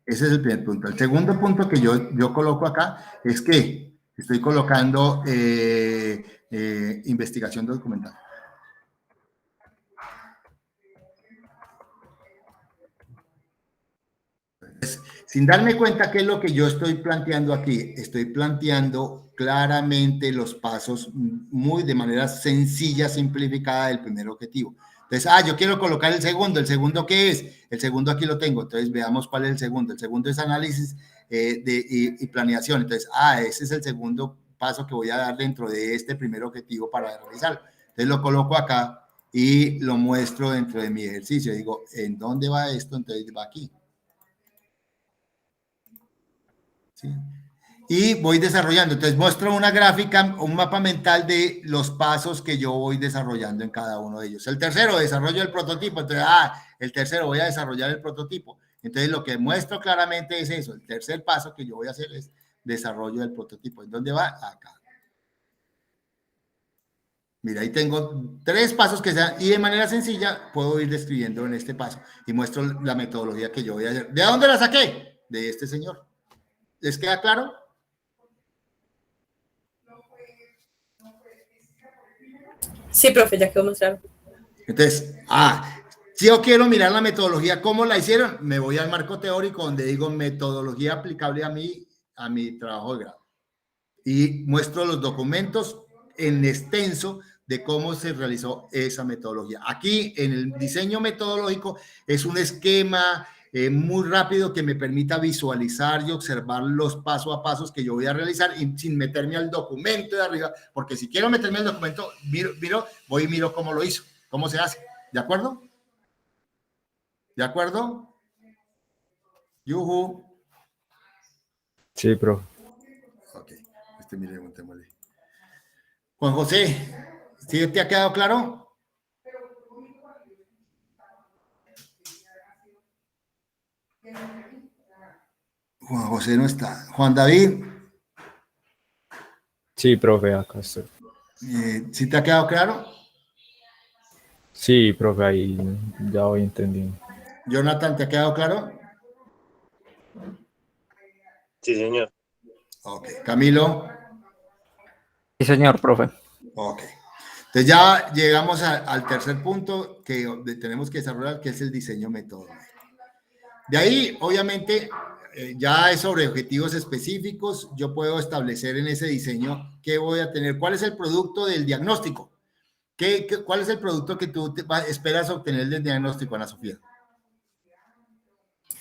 Ese es el primer punto. El segundo punto que yo coloco acá es que estoy colocando investigación documental. Sin darme cuenta qué es lo que yo estoy planteando aquí, estoy planteando claramente los pasos muy de manera sencilla, simplificada del primer objetivo. Entonces, yo quiero colocar el segundo ¿qué es? El segundo aquí lo tengo, entonces veamos cuál es el segundo es análisis y planeación. Entonces, ese es el segundo paso que voy a dar dentro de este primer objetivo para realizarlo. Entonces lo coloco acá y lo muestro dentro de mi ejercicio. Digo, ¿en dónde va esto? Entonces va aquí. ¿Sí? Y voy desarrollando. Entonces muestro una gráfica, un mapa mental de los pasos que yo voy desarrollando en cada uno de ellos. El tercero, desarrollo del prototipo. Entonces, el tercero, voy a desarrollar el prototipo. Entonces, lo que muestro claramente es eso. El tercer paso que yo voy a hacer es desarrollo del prototipo. ¿En dónde va? Acá. Mira, ahí tengo 3 pasos que sean, y de manera sencilla puedo ir describiendo en este paso y muestro la metodología que yo voy a hacer. ¿De dónde la saqué? De este señor. ¿Les queda claro? Sí, profe, ya quedó más claro. Entonces, si yo quiero mirar la metodología, ¿cómo la hicieron? Me voy al marco teórico donde digo metodología aplicable a mi trabajo de grado. Y muestro los documentos en extenso de cómo se realizó esa metodología. Aquí en el diseño metodológico es un esquema muy rápido que me permita visualizar y observar los paso a pasos que yo voy a realizar y sin meterme al documento de arriba, porque si quiero meterme al documento, voy y miro cómo lo hizo, cómo se hace. ¿De acuerdo? ¿De acuerdo? Yuhu. Sí, profe. Ok, mire, montémosle. Juan José, ¿sí te ha quedado claro? Juan José no está. Juan David. Sí, profe, acá estoy. ¿Sí te ha quedado claro? Sí, profe, ahí ya voy entendiendo. Jonathan, ¿te ha quedado claro? Sí, señor. Ok. Camilo. Sí, señor, profe. Ok. Entonces ya llegamos al tercer punto que tenemos que desarrollar, que es el diseño metodológico. De ahí, obviamente, ya es sobre objetivos específicos. Yo puedo establecer en ese diseño qué voy a tener, cuál es el producto del diagnóstico. ¿Cuál es el producto que tú esperas obtener del diagnóstico, Ana Sofía?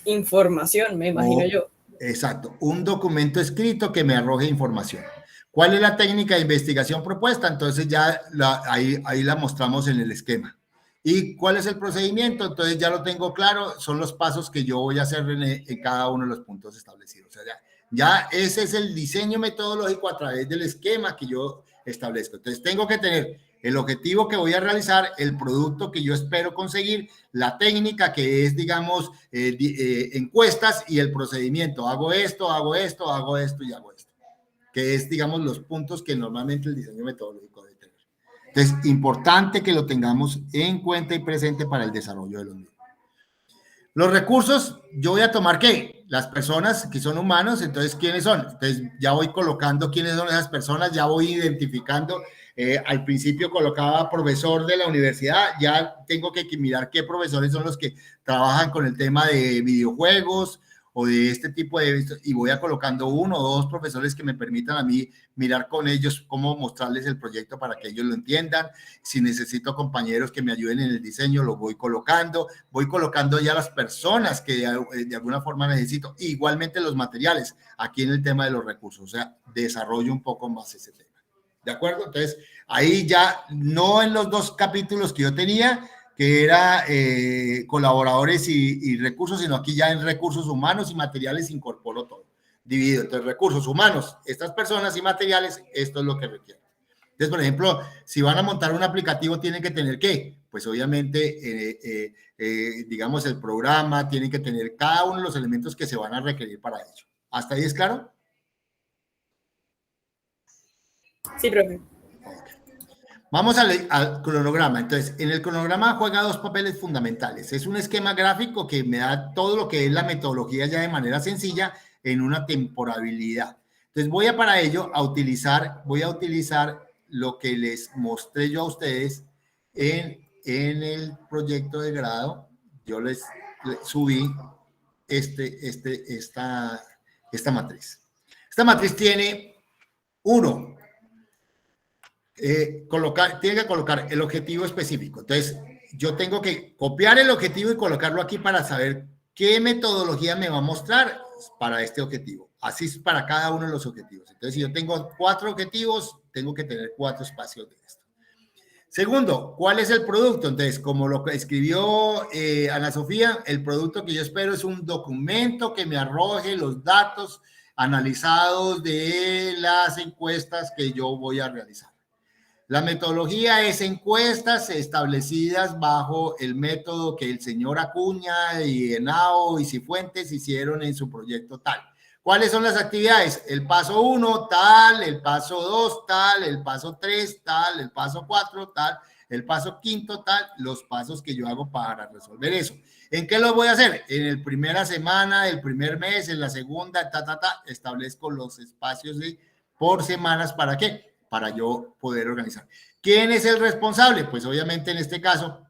Información, me imagino yo. Exacto, un documento escrito que me arroje información. ¿Cuál es la técnica de investigación propuesta? Entonces ya ahí la mostramos en el esquema. ¿Y cuál es el procedimiento? Entonces ya lo tengo claro, son los pasos que yo voy a hacer en cada uno de los puntos establecidos. O sea, ya ese es el diseño metodológico a través del esquema que yo establezco. Entonces tengo que tener el objetivo que voy a realizar, el producto que yo espero conseguir, la técnica que es, digamos, encuestas y el procedimiento. Hago esto y hago esto. Que es, digamos, los puntos que normalmente el diseño metodológico debe tener. Entonces, importante que lo tengamos en cuenta y presente para el desarrollo de los mismos. Los recursos, yo voy a tomar, ¿qué? Las personas que son humanos, entonces, ¿quiénes son? Entonces, ya voy colocando quiénes son esas personas, ya voy identificando. Al principio colocaba profesor de la universidad, ya tengo que mirar qué profesores son los que trabajan con el tema de videojuegos o de este tipo de, y voy a colocando 1 o 2 profesores que me permitan a mí mirar con ellos cómo mostrarles el proyecto para que ellos lo entiendan. Si necesito compañeros que me ayuden en el diseño, lo voy colocando ya las personas que de alguna forma necesito, igualmente los materiales, aquí en el tema de los recursos, o sea, desarrollo un poco más ese tema. ¿De acuerdo? Entonces, ahí ya, no en los 2 capítulos que yo tenía, que era colaboradores y recursos, sino aquí ya en recursos humanos y materiales incorporo todo, dividido. Entonces, recursos humanos, estas personas y materiales, esto es lo que requieren. Entonces, por ejemplo, si van a montar un aplicativo, tienen que tener ¿qué? Pues obviamente, digamos, el programa, tienen que tener cada uno de los elementos que se van a requerir para ello. ¿Hasta ahí es claro? Sí, profe. Vamos al cronograma. Entonces, en el cronograma juega 2 papeles fundamentales. Es un esquema gráfico que me da todo lo que es la metodología ya de manera sencilla en una temporalidad. Entonces, voy a utilizar lo que les mostré yo a ustedes en el proyecto de grado. Yo les subí esta matriz. Esta matriz tiene 1. Tiene que colocar el objetivo específico. Entonces, yo tengo que copiar el objetivo y colocarlo aquí para saber qué metodología me va a mostrar para este objetivo. Así es para cada uno de los objetivos. Entonces, si yo tengo 4 objetivos, tengo que tener 4 espacios de esto. Segundo, ¿cuál es el producto? Entonces, como lo que escribió Ana Sofía, el producto que yo espero es un documento que me arroje los datos analizados de las encuestas que yo voy a realizar. La metodología es encuestas establecidas bajo el método que el señor Acuña y Henao y Cifuentes hicieron en su proyecto tal. ¿Cuáles son las actividades? El paso 1, tal, el paso 2, tal, el paso 3, tal, el paso 4, tal, el paso 5, tal, los pasos que yo hago para resolver eso. ¿En qué lo voy a hacer? En la primera semana, el primer mes, en la segunda, establezco los espacios por semanas. ¿Para qué? Para yo poder organizar. ¿Quién es el responsable? Pues obviamente en este caso,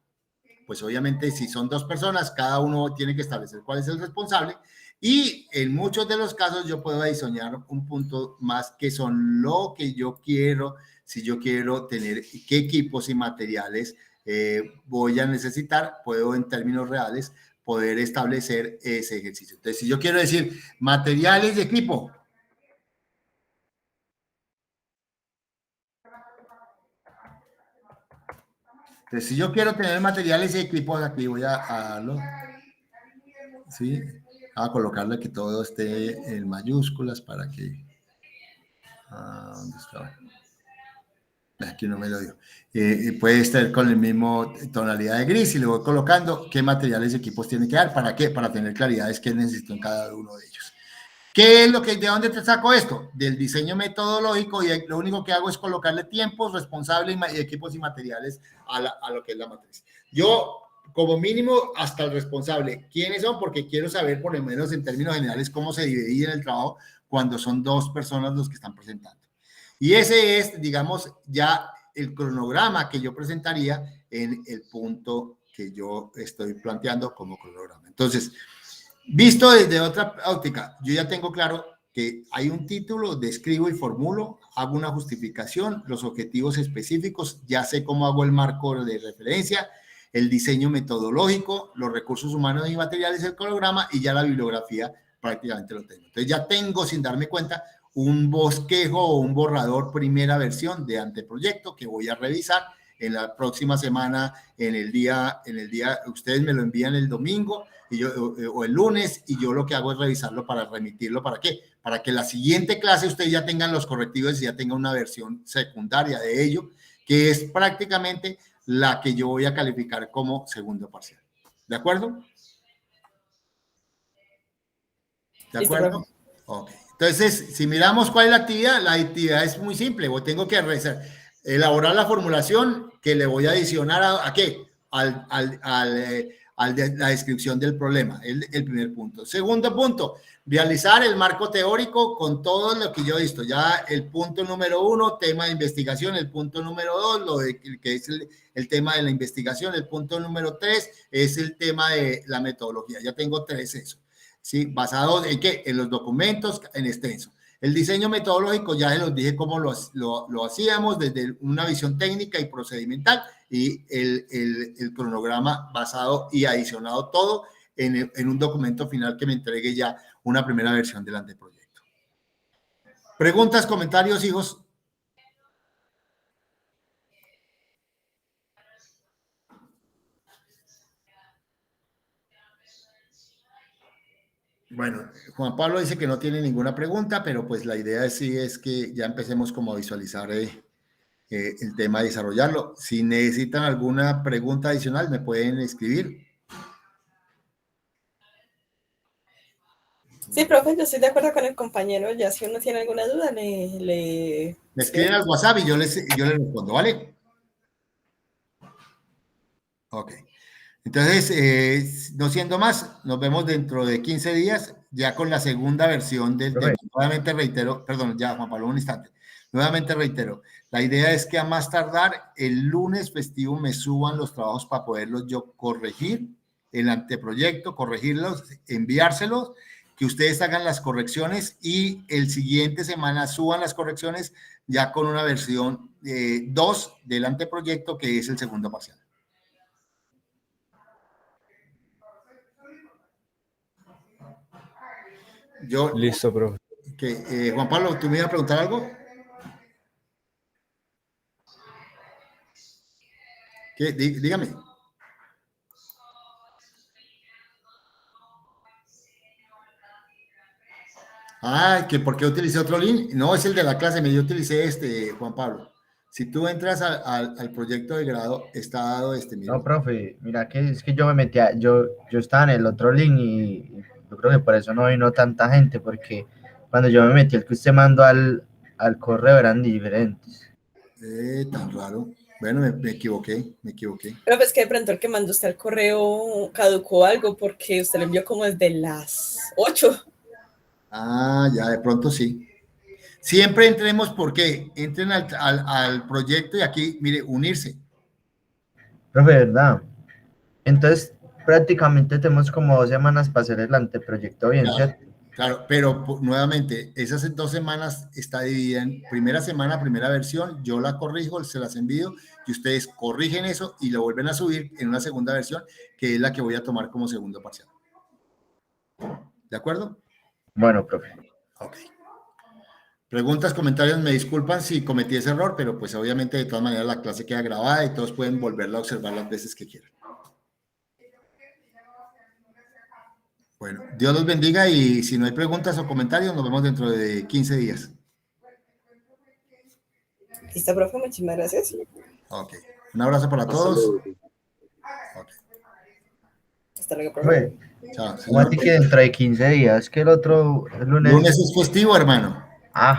pues obviamente si son dos personas, cada uno tiene que establecer cuál es el responsable. Y en muchos de los casos yo puedo adicionar un punto más que son lo que yo quiero, si yo quiero tener qué equipos y materiales voy a necesitar, puedo en términos reales poder establecer ese ejercicio. Entonces, si yo quiero decir materiales de equipo, entonces, si yo quiero tener materiales y equipos, aquí voy a darlo, ¿sí? A colocarle que todo esté en mayúsculas para que... ¿dónde está? Aquí no me lo dio. Puede estar con el mismo tonalidad de gris y le voy colocando qué materiales y equipos tiene que dar. ¿Para qué? Para tener claridad es qué necesito en cada uno de ellos. ¿Qué es lo que, de dónde te saco esto? Del diseño metodológico, y lo único que hago es colocarle tiempos, responsables y equipos y materiales a lo que es la matriz. Yo, como mínimo, hasta el responsable. ¿Quiénes son? Porque quiero saber, por lo menos en términos generales, cómo se divide en el trabajo cuando son dos personas los que están presentando. Y ese es, digamos, ya el cronograma que yo presentaría en el punto que yo estoy planteando como cronograma. Entonces, visto desde otra óptica, yo ya tengo claro que hay un título, describo y formulo, hago una justificación, los objetivos específicos, ya sé cómo hago el marco de referencia, el diseño metodológico, los recursos humanos y materiales, el cronograma, y ya la bibliografía prácticamente lo tengo. Entonces ya tengo, sin darme cuenta, un bosquejo o un borrador primera versión de anteproyecto que voy a revisar en la próxima semana, en el día, ustedes me lo envían el domingo y yo, o el lunes, y yo lo que hago es revisarlo para remitirlo. ¿Para qué? Para que la siguiente clase ustedes ya tengan los correctivos y ya tengan una versión secundaria de ello, que es prácticamente la que yo voy a calificar como segundo parcial. ¿De acuerdo? ¿De acuerdo? Ok. Entonces, si miramos cuál es la actividad es muy simple. Yo tengo que elaborar la formulación que le voy a adicionar ¿a qué? La descripción del problema, el primer punto. Segundo punto, realizar el marco teórico con todo lo que yo he visto. Ya el punto número 1, tema de investigación. El punto número 2, que es el tema de la investigación. El punto número 3 es el tema de la metodología. Ya tengo 3 eso. ¿Sí? ¿Basado en qué? En los documentos en extenso. El diseño metodológico, ya se los dije cómo lo hacíamos desde una visión técnica y procedimental, y el cronograma basado y adicionado todo en un documento final que me entregue ya una primera versión del anteproyecto. ¿Preguntas, comentarios, hijos? Bueno, Juan Pablo dice que no tiene ninguna pregunta, pero pues la idea sí es que ya empecemos como a visualizar el tema de desarrollarlo. Si necesitan alguna pregunta adicional, me pueden escribir. Sí, profe, yo estoy de acuerdo con el compañero. Ya si uno tiene alguna duda, me escriben al WhatsApp y yo les respondo, ¿vale? Ok. Entonces, no siendo más, nos vemos dentro de 15 días ya con la segunda versión del tema. Nuevamente reitero, perdón, ya Juan Pablo, un instante. Nuevamente reitero, la idea es que a más tardar el lunes festivo me suban los trabajos para poderlos yo corregir, el anteproyecto, corregirlos, enviárselos, que ustedes hagan las correcciones y el siguiente semana suban las correcciones ya con una versión 2 del anteproyecto, que es el segundo parcial. Listo, profe. Juan Pablo, ¿tú me ibas a preguntar algo? Dígame. ¿Que por qué utilicé otro link? No, es el de la clase, yo utilicé Juan Pablo. Si tú entras al proyecto de grado, está dado mira. No, profe, mira que es que yo me metía, yo estaba en el otro link y yo creo que por eso no vino tanta gente, porque cuando yo me metí el que usted mandó al correo eran diferentes. Tan raro. Bueno, me equivoqué. Pero pues que de pronto el que mandó usted el correo caducó algo porque usted lo envió como desde las 8. Ah, ya de pronto sí. Siempre entremos, porque entren al proyecto y aquí, mire, unirse. Profe, ¿verdad? Entonces, prácticamente tenemos como 2 semanas para hacer el anteproyecto bien, Claro, ¿cierto? claro, pero nuevamente, esas 2 semanas está dividida en primera semana, primera versión, yo la corrijo, se las envío y ustedes corrigen eso y lo vuelven a subir en una segunda versión, que es la que voy a tomar como segundo parcial. ¿De acuerdo? Bueno, profe. Ok. Preguntas, comentarios, me disculpan si cometí ese error, pero pues obviamente de todas maneras la clase queda grabada y todos pueden volverla a observar las veces que quieran. Bueno, Dios los bendiga y si no hay preguntas o comentarios, nos vemos dentro de 15 días. Listo, profe, muchísimas gracias. Ok. Un abrazo para Hasta todos. luego. Hasta luego, profe. Profe, Chao, ¿cómo señor. así que dentro de 15 días? Que el otro el lunes. Lunes es festivo, hermano. Ah,